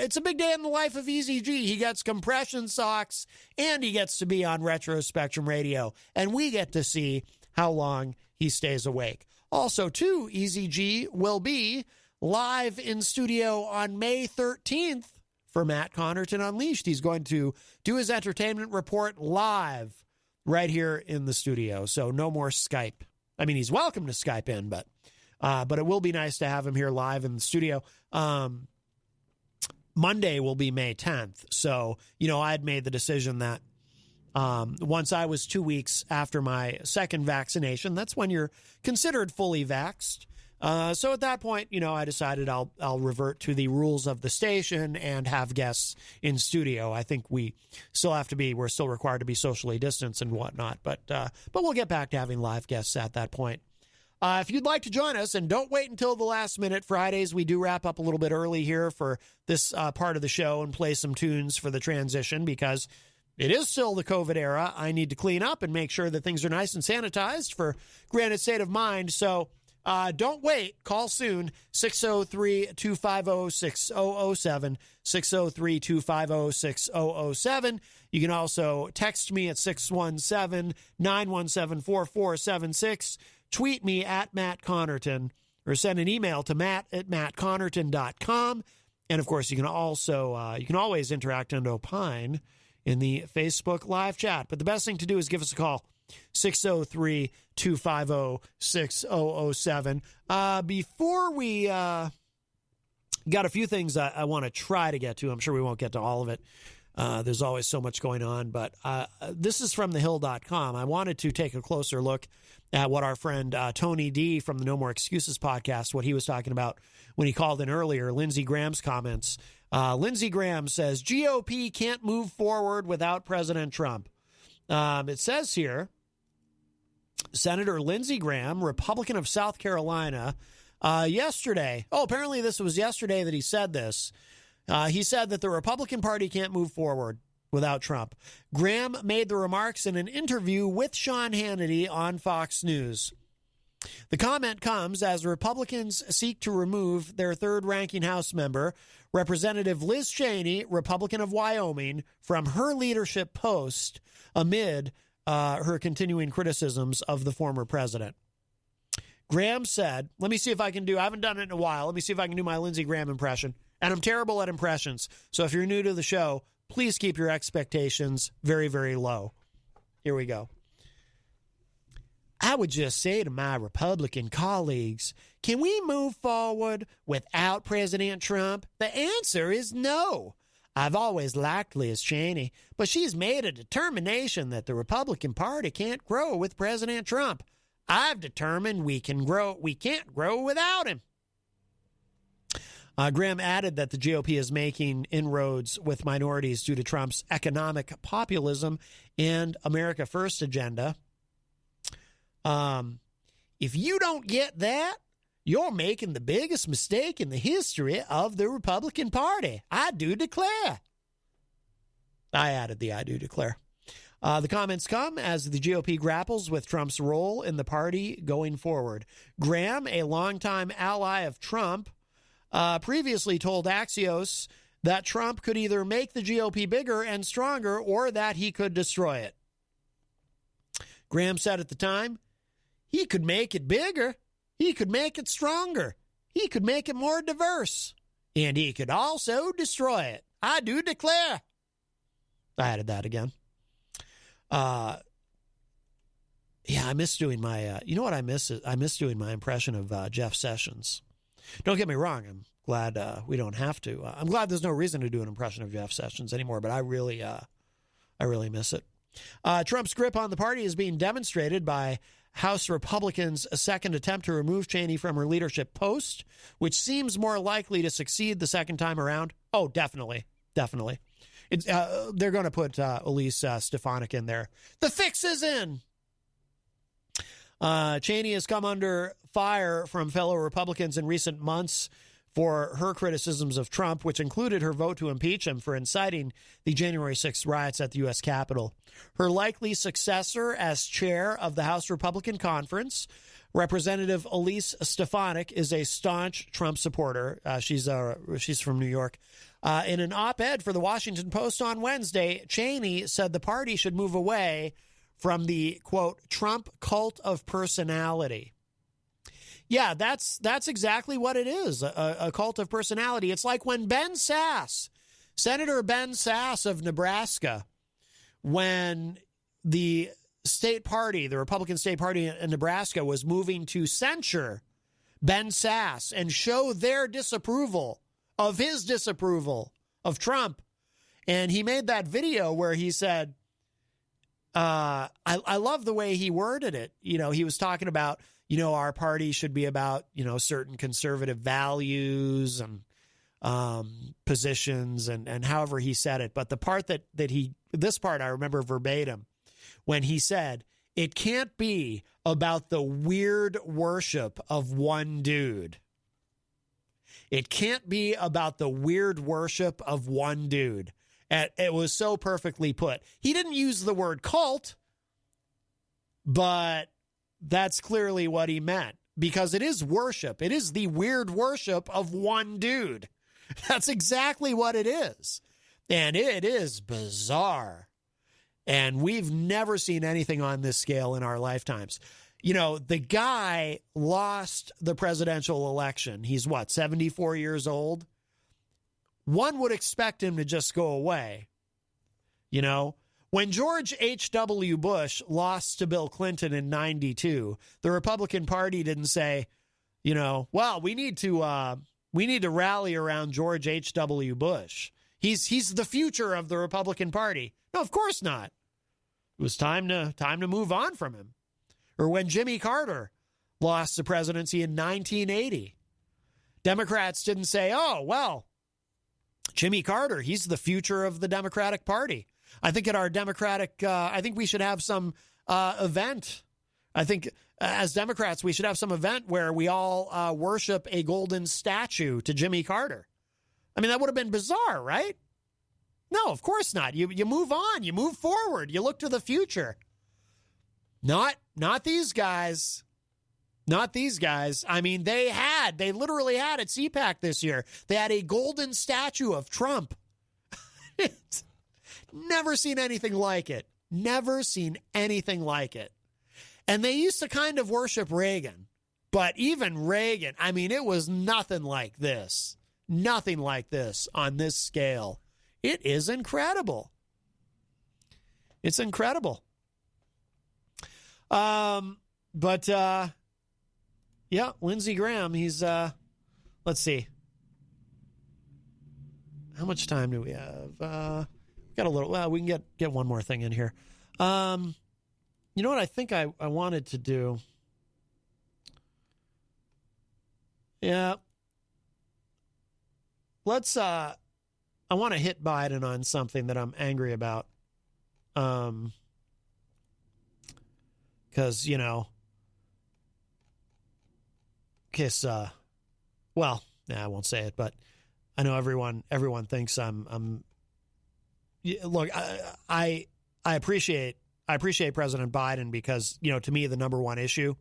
It's a big day in the life of EZG. He gets compression socks, and he gets to be on Retro Spectrum Radio, and we get to see how long he stays awake. Also, too, EZG will be live in studio on May 13th for Matt Connarton Unleashed. He's going to do his entertainment report live right here in the studio, so no more Skype. I mean, he's welcome to Skype in, but it will be nice to have him here live in the studio. Monday will be May 10th. So, I had made the decision that once I was 2 weeks after my second vaccination, that's when you're considered fully vaxxed. So at that point, I decided I'll revert to the rules of the station and have guests in studio. I think we're still required to be socially distanced and whatnot, but we'll get back to having live guests at that point. If you'd like to join us, and don't wait until the last minute, Fridays we do wrap up a little bit early here for this part of the show and play some tunes for the transition because it is still the COVID era. I need to clean up and make sure that things are nice and sanitized for Granite State of Mind. So don't wait. Call soon. 603-250-6007, 603-250-6007. You can also text me at 617-917-4476. Tweet me at Matt Connarton or send an email to matt@mattconnerton.com. And, of course, you can always interact and opine in the Facebook live chat. But the best thing to do is give us a call, 603-250-6007. Before we got a few things I want to try to get to. I'm sure we won't get to all of it. There's always so much going on. But this is from thehill.com. I wanted to take a closer look at what our friend Tony D from the No More Excuses podcast, what he was talking about when he called in earlier, Lindsey Graham's comments. Lindsey Graham says, GOP can't move forward without President Trump. It says here, Senator Lindsey Graham, Republican of South Carolina, yesterday, apparently this was yesterday that he said this. He said that the Republican Party can't move forward without Trump. Graham made the remarks in an interview with Sean Hannity on Fox News. The comment comes as Republicans seek to remove their third-ranking House member, Representative Liz Cheney, Republican of Wyoming, from her leadership post amid her continuing criticisms of the former president. Graham said, let me see if I can I haven't done it in a while. Let me see if I can do my Lindsey Graham impression. And I'm terrible at impressions. So if you're new to the show, please keep your expectations very, very low. Here we go. I would just say to my Republican colleagues, can we move forward without President Trump? The answer is no. I've always liked Liz Cheney, but she's made a determination that the Republican Party can't grow with President Trump. I've determined we can't grow without him. Graham added that the GOP is making inroads with minorities due to Trump's economic populism and America First agenda. If you don't get that, you're making the biggest mistake in the history of the Republican Party. I do declare. I added the I do declare. The comments come as the GOP grapples with Trump's role in the party going forward. Graham, a longtime ally of Trump, previously told Axios that Trump could either make the GOP bigger and stronger or that he could destroy it. Graham said at the time, he could make it bigger, he could make it stronger, he could make it more diverse, and he could also destroy it. I do declare. I added that again. I miss doing my, you know what I miss? I miss doing my impression of Jeff Sessions. Don't get me wrong. I'm glad we don't have to. I'm glad there's no reason to do an impression of Jeff Sessions anymore, but I really miss it. Trump's grip on the party is being demonstrated by House Republicans' second attempt to remove Cheney from her leadership post, which seems more likely to succeed the second time around. Oh, definitely. They're going to put Elise Stefanik in there. The fix is in. Cheney has come under fire from fellow Republicans in recent months for her criticisms of Trump, which included her vote to impeach him for inciting the January 6th riots at the U.S. Capitol. Her likely successor as chair of the House Republican Conference, Representative Elise Stefanik, is a staunch Trump supporter. She's from New York. In an op-ed for the Washington Post on Wednesday, Cheney said the party should move away from the, quote, Trump cult of personality. Yeah, that's exactly what it is, a cult of personality. It's like when Senator Ben Sasse of Nebraska, when the state party, the Republican state party in Nebraska, was moving to censure Ben Sasse and show their disapproval of his disapproval of Trump. And he made that video where he said, I love the way he worded it. You know, he was talking about, our party should be about, certain conservative values and positions and however he said it. But the part this part I remember verbatim when he said, it can't be about the weird worship of one dude. It can't be about the weird worship of one dude. And it was so perfectly put. He didn't use the word cult, but that's clearly what he meant, because it is worship. It is the weird worship of one dude. That's exactly what it is. And it is bizarre. And we've never seen anything on this scale in our lifetimes. The guy lost the presidential election. He's 74 years old? One would expect him to just go away. When George H.W. Bush lost to Bill Clinton in 92, the Republican Party didn't say, well, we need to rally around George H.W. Bush. He's the future of the Republican Party. No, of course not. It was time to move on from him. Or when Jimmy Carter lost the presidency in 1980, Democrats didn't say, oh, well, Jimmy Carter, he's the future of the Democratic Party. I think at our Democratic, I think we should have some event. I think as Democrats, we should have some event where we all worship a golden statue to Jimmy Carter. I mean, that would have been bizarre, right? No, of course not. You move on. You move forward. You look to the future. Not these guys. Not these guys. I mean, they literally had at CPAC this year, they had a golden statue of Trump. Never seen anything like it. Never seen anything like it. And they used to kind of worship Reagan. But even Reagan, I mean, it was nothing like this. Nothing like this on this scale. It is incredible. It's incredible. Yeah, Lindsey Graham, he's, let's see. How much time do we have? Got a little, well, we can get one more thing in here. You know what I think I wanted to do? Yeah. Let's, I want to hit Biden on something that I'm angry about. Because, you know, well, I won't say it, but I know everyone thinks I'm look, I appreciate President Biden because, you know, to me, the number one issue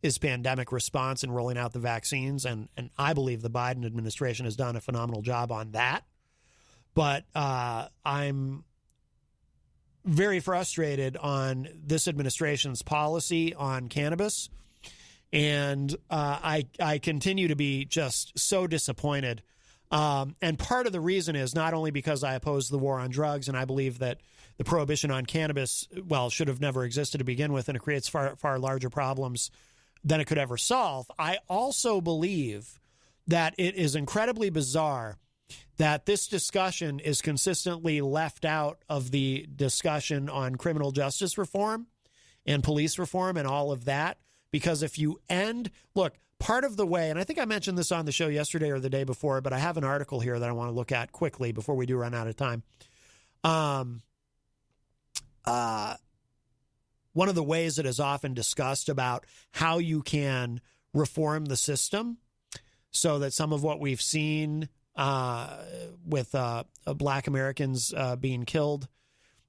is pandemic response and rolling out the vaccines. And I believe the Biden administration has done a phenomenal job on that. But I'm very frustrated on this administration's policy on cannabis. And I continue to be just so disappointed. And part of the reason is not only because I oppose the war on drugs, and I believe that the prohibition on cannabis, well, should have never existed to begin with, and it creates far, far larger problems than it could ever solve. I also believe that it is incredibly bizarre that this discussion is consistently left out of the discussion on criminal justice reform and police reform and all of that. Because if you look, part of the way, and I think I mentioned this on the show yesterday or the day before, but I have an article here that I want to look at quickly before we do run out of time. One of the ways it is often discussed about how you can reform the system so that some of what we've seen with Black Americans being killed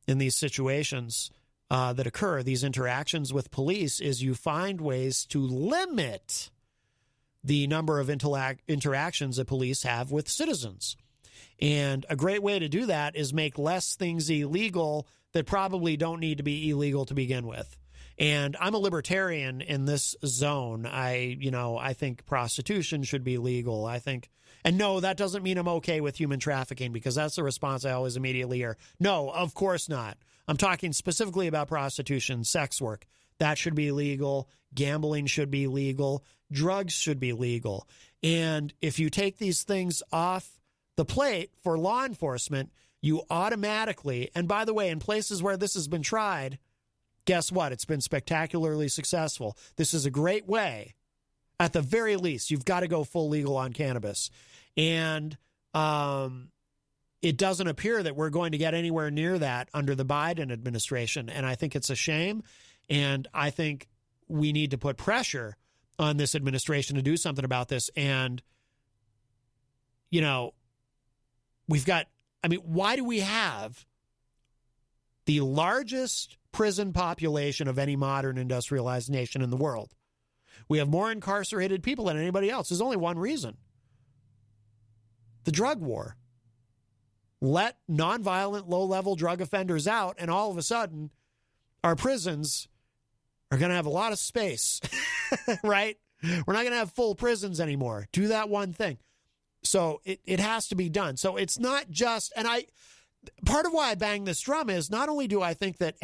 in these situations that occur, these interactions with police, is you find ways to limit the number of interactions that police have with citizens. And a great way to do that is make less things illegal that probably don't need to be illegal to begin with. And I'm a libertarian in this zone. I think prostitution should be legal. And no, that doesn't mean I'm okay with human trafficking, because that's the response I always immediately hear. No, of course not. I'm talking specifically about prostitution, sex work. That should be legal. Gambling should be legal. Drugs should be legal. And if you take these things off the plate for law enforcement, you automatically, and by the way, in places where this has been tried, guess what? It's been spectacularly successful. This is a great way. At the very least, you've got to go full legal on cannabis. And it doesn't appear that we're going to get anywhere near that under the Biden administration. And I think it's a shame. And I think we need to put pressure on this administration to do something about this. And, you know, why do we have the largest prison population of any modern industrialized nation in the world? We have more incarcerated people than anybody else. There's only one reason: the drug war. Let nonviolent, low-level drug offenders out, and all of a sudden, our prisons are going to have a lot of space, right? We're not going to have full prisons anymore. Do that one thing. So it has to be done. So it's not just, and part of why I bang this drum is not only do I think that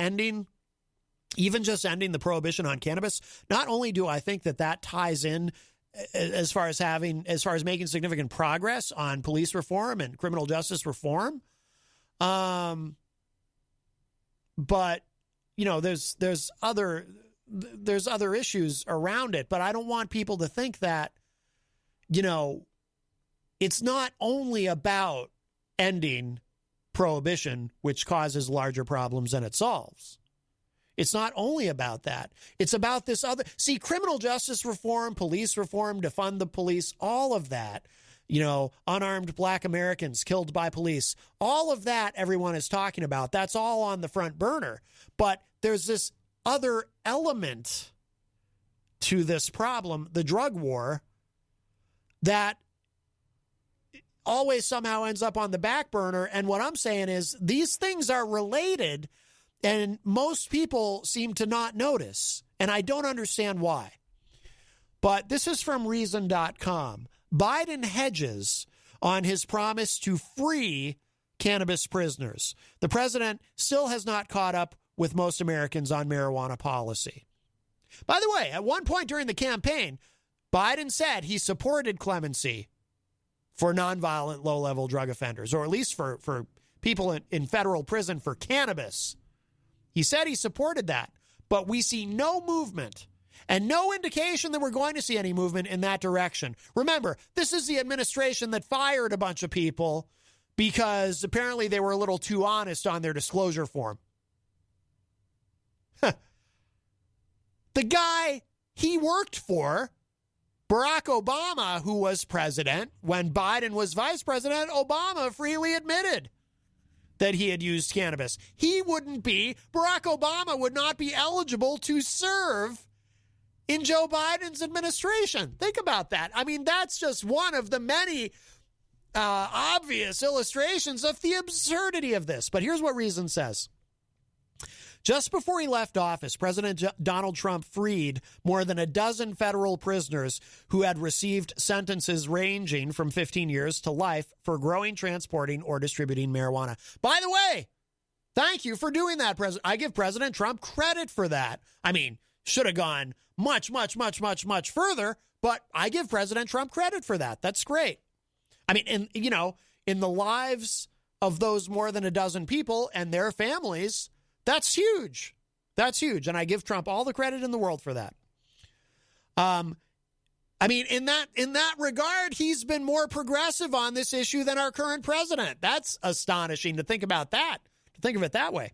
even just ending the prohibition on cannabis, not only do I think that ties in as far as making significant progress on police reform and criminal justice reform. But there's other issues around it. But I don't want people to think that, it's not only about ending prohibition, which causes larger problems than it solves. It's not only about that. It's about this other. See, criminal justice reform, police reform, defund the police, all of that, unarmed black Americans killed by police, all of that everyone is talking about. That's all on the front burner. But there's this other element to this problem, the drug war, that always somehow ends up on the back burner. And what I'm saying is these things are related, and most people seem to not notice. And I don't understand why. But this is from Reason.com. Biden hedges on his promise to free cannabis prisoners. The president still has not caught up with most Americans on marijuana policy. By the way, at one point during the campaign, Biden said he supported clemency for nonviolent, low-level drug offenders, or at least for people in federal prison for cannabis. He said he supported that, but we see no movement and no indication that we're going to see any movement in that direction. Remember, this is the administration that fired a bunch of people because apparently they were a little too honest on their disclosure form. The guy he worked for, Barack Obama, who was president, when Biden was vice president, Obama freely admitted that he had used cannabis. Barack Obama would not be eligible to serve in Joe Biden's administration. Think about that. I mean, that's just one of the many obvious illustrations of the absurdity of this. But here's what Reason says. Just before he left office, President Donald Trump freed more than a dozen federal prisoners who had received sentences ranging from 15 years to life for growing, transporting, or distributing marijuana. By the way, thank you for doing that, President. I give President Trump credit for that. I mean, should have gone much, much, much, much, much further, but I give President Trump credit for that. That's great. I mean, in the lives of those more than a dozen people and their families, that's huge. That's huge. And I give Trump all the credit in the world for that. I mean, in that regard, he's been more progressive on this issue than our current president. That's astonishing to think about that, to think of it that way.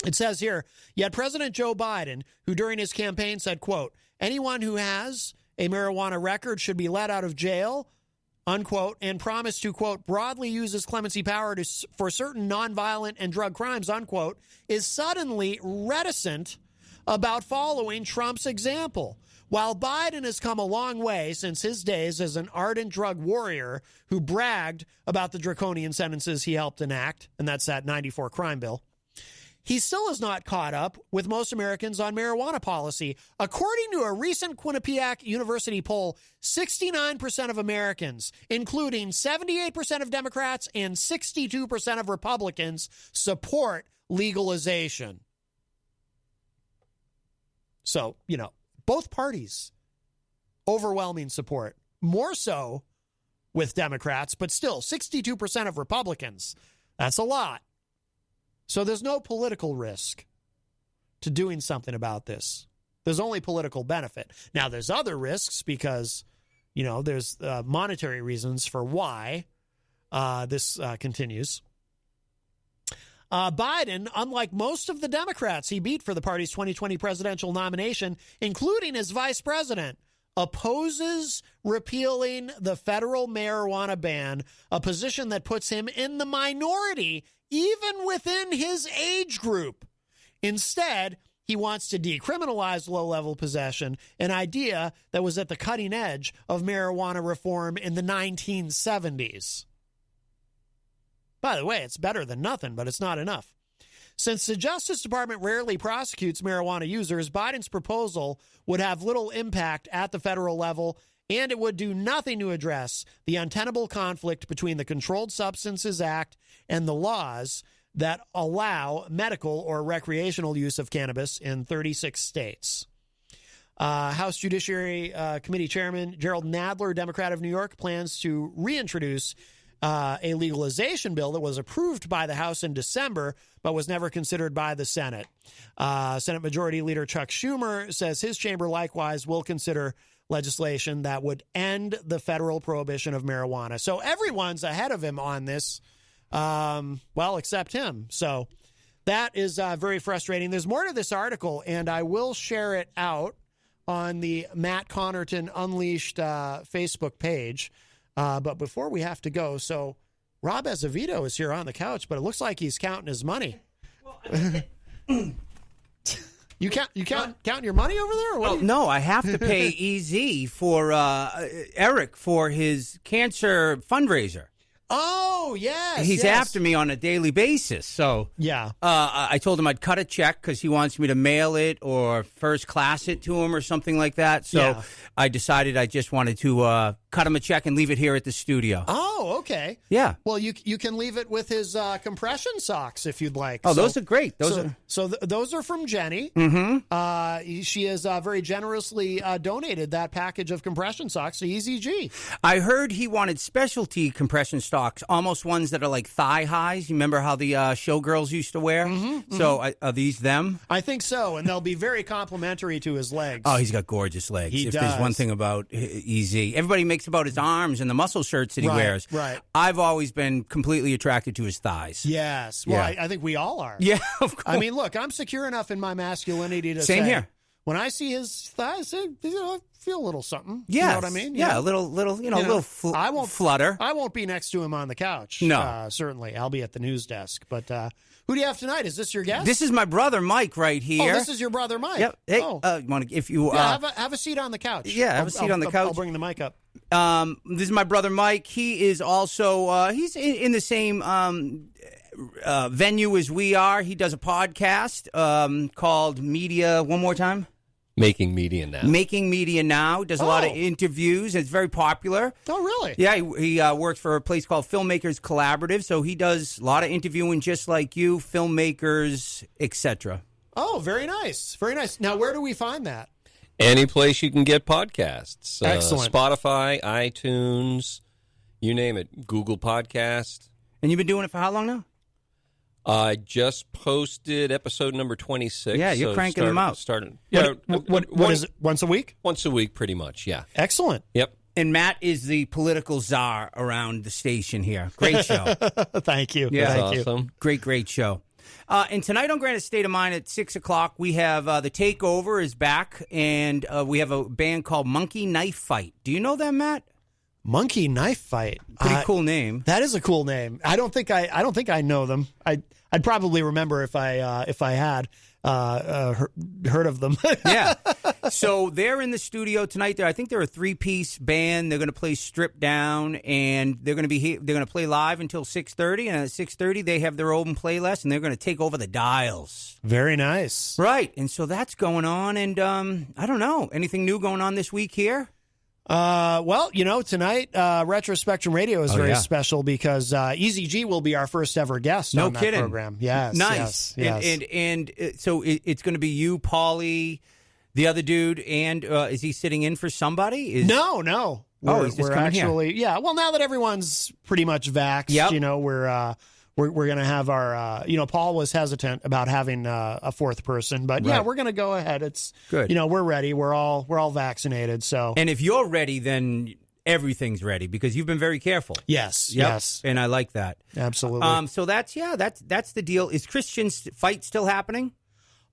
It says here, yet President Joe Biden, who during his campaign said, quote, anyone who has a marijuana record should be let out of jail, unquote, and promised to, quote, broadly use his clemency power for certain nonviolent and drug crimes, unquote, is suddenly reticent about following Trump's example. While Biden has come a long way since his days as an ardent drug warrior who bragged about the draconian sentences he helped enact, and that's that 94 crime bill, he still has not caught up with most Americans on marijuana policy. According to a recent Quinnipiac University poll, 69% of Americans, including 78% of Democrats and 62% of Republicans, support legalization. So, both parties, overwhelming support. More so with Democrats, but still 62% of Republicans. That's a lot. So there's no political risk to doing something about this. There's only political benefit. Now, there's other risks because, there's monetary reasons for why this continues. Biden, unlike most of the Democrats he beat for the party's 2020 presidential nomination, including his vice president, opposes repealing the federal marijuana ban, a position that puts him in the minority even within his age group. Instead, he wants to decriminalize low-level possession, an idea that was at the cutting edge of marijuana reform in the 1970s. By the way, it's better than nothing, but it's not enough. Since the Justice Department rarely prosecutes marijuana users, Biden's proposal would have little impact at the federal level, and it would do nothing to address the untenable conflict between the Controlled Substances Act and the laws that allow medical or recreational use of cannabis in 36 states. House Judiciary Committee Chairman Gerald Nadler, Democrat of New York, plans to reintroduce a legalization bill that was approved by the House in December, but was never considered by the Senate. Senate Majority Leader Chuck Schumer says his chamber likewise will consider legislation that would end the federal prohibition of marijuana. So everyone's ahead of him on this, except him. So that is very frustrating. There's more to this article, and I will share it out on the Matt Connarton Unleashed Facebook page. But before we have to go, so Rob Azevedo is here on the couch, but it looks like he's counting his money. You counting your money over there? Or what? No, I have to pay EZ for Eric for his cancer fundraiser. Oh, yes. He's after me on a daily basis. So yeah, I told him I'd cut a check because he wants me to mail it or first class it to him or something like that. So I decided I just wanted to cut him a check and leave it here at the studio. Oh, okay. Yeah. Well, you can leave it with his compression socks if you'd like. Oh, those are great. Those are from Jenny. Mm-hmm. She has very generously donated that package of compression socks to EZG. I heard he wanted specialty compression socks, almost ones that are like thigh highs. You remember how the showgirls used to wear? So are these them? I think so, and they'll be very complimentary to his legs. Oh, he's got gorgeous legs. He if does. There's one thing about EZ, everybody makes about his arms and the muscle shirts that he wears. Right. I've always been completely attracted to his thighs. Yes. Well, I think we all are. Yeah, of course. I mean, look, I'm secure enough in my masculinity to Same say, here. When I see his thighs, I feel a little something. Yes. You know what I mean? Yeah, a little flutter. I won't be next to him on the couch. No. Certainly. I'll be at the news desk. But who do you have tonight? Is this your guest? This is my brother Mike right here. Oh, this is your brother Mike. Yep. Hey, have a seat on the couch. Yeah, have a seat on the couch. I'll bring the mic up. This is my brother Mike. He is also he's in the same venue as we are. He does a podcast called Media. One more time. Making Media Now. Making Media Now. Does a lot of interviews. It's very popular. Oh, really? Yeah, he works for a place called Filmmakers Collaborative, so he does a lot of interviewing just like you, filmmakers, etc. Oh, very nice. Very nice. Now, where do we find that? Any place you can get podcasts. Excellent. Spotify, iTunes, you name it. Google Podcast. And you've been doing it for how long now? I just posted episode number 26. Yeah, you're cranking them out. What is it? Once a week? Once a week, pretty much, yeah. Excellent. Yep. And Matt is the political czar around the station here. Great show. Thank you. Yeah, That's awesome. Great show. And tonight on Granite State of Mind at 6 o'clock, we have The Takeover is back, and we have a band called Monkey Knife Fight. Do you know them, Matt? Monkey Knife Fight. Pretty cool name. That is a cool name. I don't think I know them. I'd probably remember if I had heard of them. Yeah. So they're in the studio tonight. I think they're a 3-piece band. They're going to play stripped down, and they're going to play live until 6:30. And at 6:30, they have their own playlist, and they're going to take over the dials. Very nice. Right. And so that's going on. And I don't know, anything new going on this week here? Well, tonight, Retro Spectrum Radio is very special because EZG will be our first ever guest on that program. Yes. Nice. Yes. And so it's going to be you, Paulie, the other dude, and is he sitting in for somebody? No. He's just coming actually here. Yeah. Well, now that everyone's pretty much vaxxed, we're going to have our, Paul was hesitant about having a fourth person, but yeah, we're going to go ahead. It's good. We're ready. We're all vaccinated. So, and if you're ready, then everything's ready because you've been very careful. Yes. Yep. Yes. And I like that. Absolutely. So that's the deal. Is Christian's fight still happening?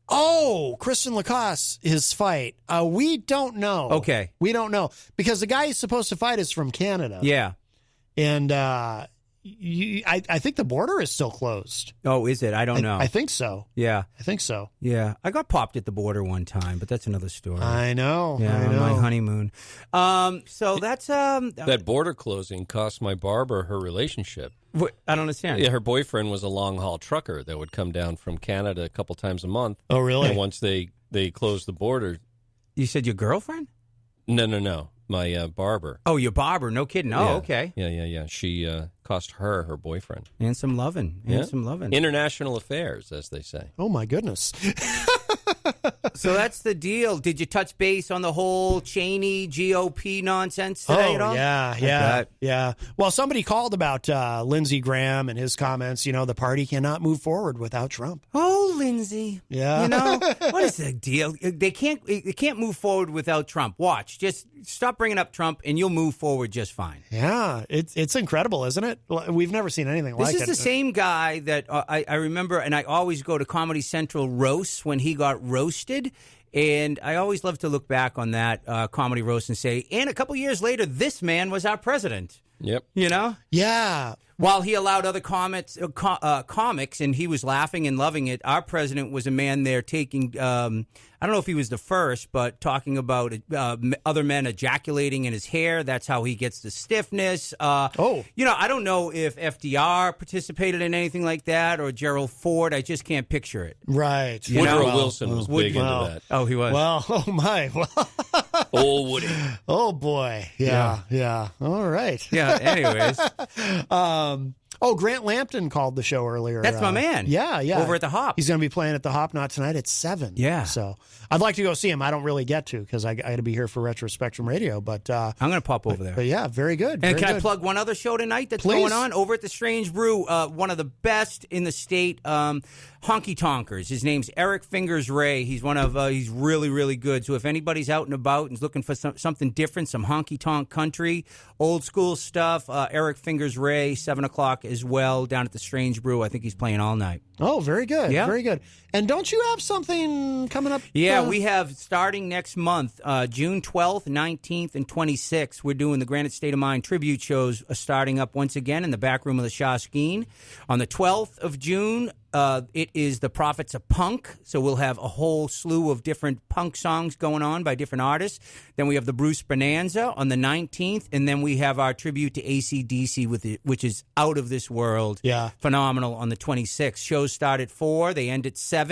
Oh, Christian Lacoste, his fight. We don't know. Okay. We don't know because the guy he's supposed to fight is from Canada. Yeah. And, I think the border is still closed. Oh, is it? I don't know. I think so. Yeah. I think so. Yeah. I got popped at the border one time, but that's another story. I know. Yeah, I know. on my honeymoon. So that's... that border closing cost my barber her relationship. I don't understand. Yeah, her boyfriend was a long-haul trucker that would come down from Canada a couple times a month. Oh, really? And once they closed the border... You said your girlfriend? No. My barber. Oh, your barber. No kidding. Oh, yeah. okay. Yeah. She cost her boyfriend. And some loving. International affairs, as they say. Oh, my goodness. So that's the deal. Did you touch base on the whole Cheney GOP nonsense today at all? Yeah. Well, somebody called about Lindsey Graham and his comments. The party cannot move forward without Trump. Oh, Lindsey. Yeah. What is the deal? They can't move forward without Trump. Watch. Just stop bringing up Trump and you'll move forward just fine. Yeah. It's incredible, isn't it? We've never seen anything like it. This is the same guy that I remember, and I always go to Comedy Central roasts when he got roasted. And I always love to look back on that comedy roast and say, and a couple years later, this man was our president. Yep. Yeah. While he allowed other comics, and he was laughing and loving it, our president was a man there taking, I don't know if he was the first, but talking about other men ejaculating in his hair. That's how he gets the stiffness. I don't know if FDR participated in anything like that or Gerald Ford. I just can't picture it. Right. Woodrow Wilson was big into that. Oh, he was. Well, oh my. Old Woody. Oh boy. Yeah. All right. Yeah. Anyways. Grant Lampton called the show earlier. That's my man. Yeah. Over at the Hop. He's going to be playing at the Hop, not tonight, at 7. Yeah. So I'd like to go see him. I don't really get to because I got to be here for Retro Spectrum Radio. But I'm going to pop over there. But yeah, very good. And can I plug one other show tonight that's going on over at the Strange Brew? One of the best in the state. Honky Tonkers. His name's Eric Fingers Ray. He's he's really, really good. So if anybody's out and about and is looking for something different, some honky tonk country, old school stuff, Eric Fingers Ray, 7 o'clock as well, down at the Strange Brew. I think he's playing all night. Oh, very good. Yeah. Very good. And don't you have something coming up? Yeah, we have starting next month, June 12th, 19th, and 26th. We're doing the Granite State of Mind tribute shows starting up once again in the back room of the Shaskin. On the 12th of June, it is the Prophets of Punk, so we'll have a whole slew of different punk songs going on by different artists. Then we have the Bruce Bonanza on the 19th, and then we have our tribute to AC/DC, which is out of this world. Yeah. Phenomenal on the 26th. Shows start at 4, they end at 7.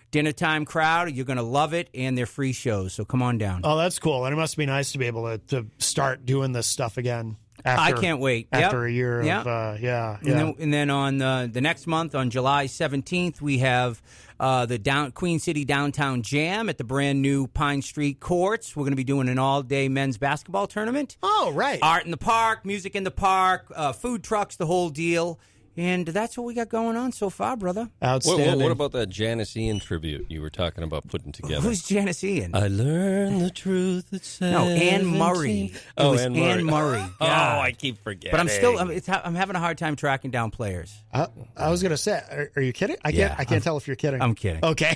Dinner time crowd, you're going to love it, and they're free shows, so come on down. Oh, that's cool. And it must be nice to be able to start doing this stuff again. I can't wait. After a year of, And then on the next month, on July 17th, we have the Queen City Downtown Jam at the brand new Pine Street Courts. We're going to be doing an all-day men's basketball tournament. Oh, right. Art in the park, music in the park, food trucks, the whole deal. And that's what we got going on so far, brother. Outstanding. What about that Janice Ian tribute you were talking about putting together? Who's Janice Ian? I learned the truth at 17. No, Anne Murray. Anne Murray. Oh, I keep forgetting. But I'm having a hard time tracking down players. I was going to say, are you kidding? I can't tell if you're kidding. I'm kidding. Okay.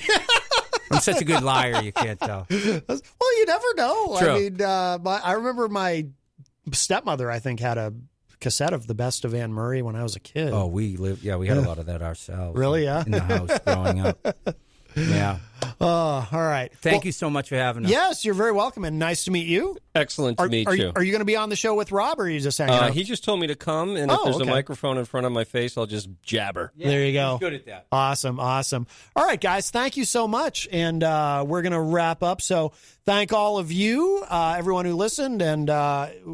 I'm such a good liar, you can't tell. Well, you never know. True. I mean, I remember my stepmother, I think, had a cassette of the best of Anne Murray when I was a kid. Oh, we had a lot of that ourselves. Really? Yeah. In the house growing up. Yeah. Oh, all right. Thank you so much for having us. Yes, you're very welcome, and nice to meet you. Excellent to meet you. Are you going to be on the show with Rob, or are you just hanging out? He just told me to come, and if there's a microphone in front of my face, I'll just jabber. Yeah, there you go. He's good at that. Awesome. All right, guys, thank you so much, and we're going to wrap up. So thank all of you, everyone who listened, and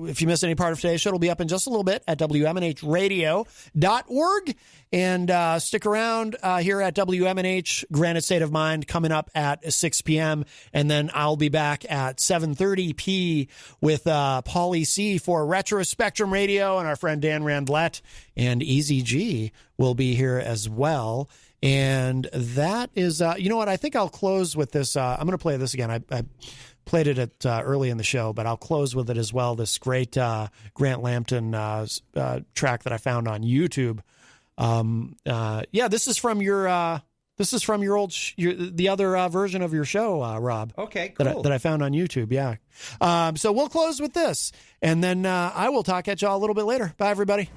if you missed any part of today's show, it'll be up in just a little bit at WMNHradio.org. And stick around here at WMNH Granite State of Mind coming up at 6 p.m. And then I'll be back at 7:30 p. with Paulie C. for Retro Spectrum Radio, and our friend Dan Randlett and Easy G will be here as well. And that is, you know what? I think I'll close with this. I'm going to play this again. I played it at early in the show, but I'll close with it as well. This great Grant Lampton track that I found on YouTube. This is from your old the other version of your show, Rob. Okay, cool. That I found on YouTube. Yeah. So we'll close with this, and then I will talk at y'all a little bit later. Bye, everybody.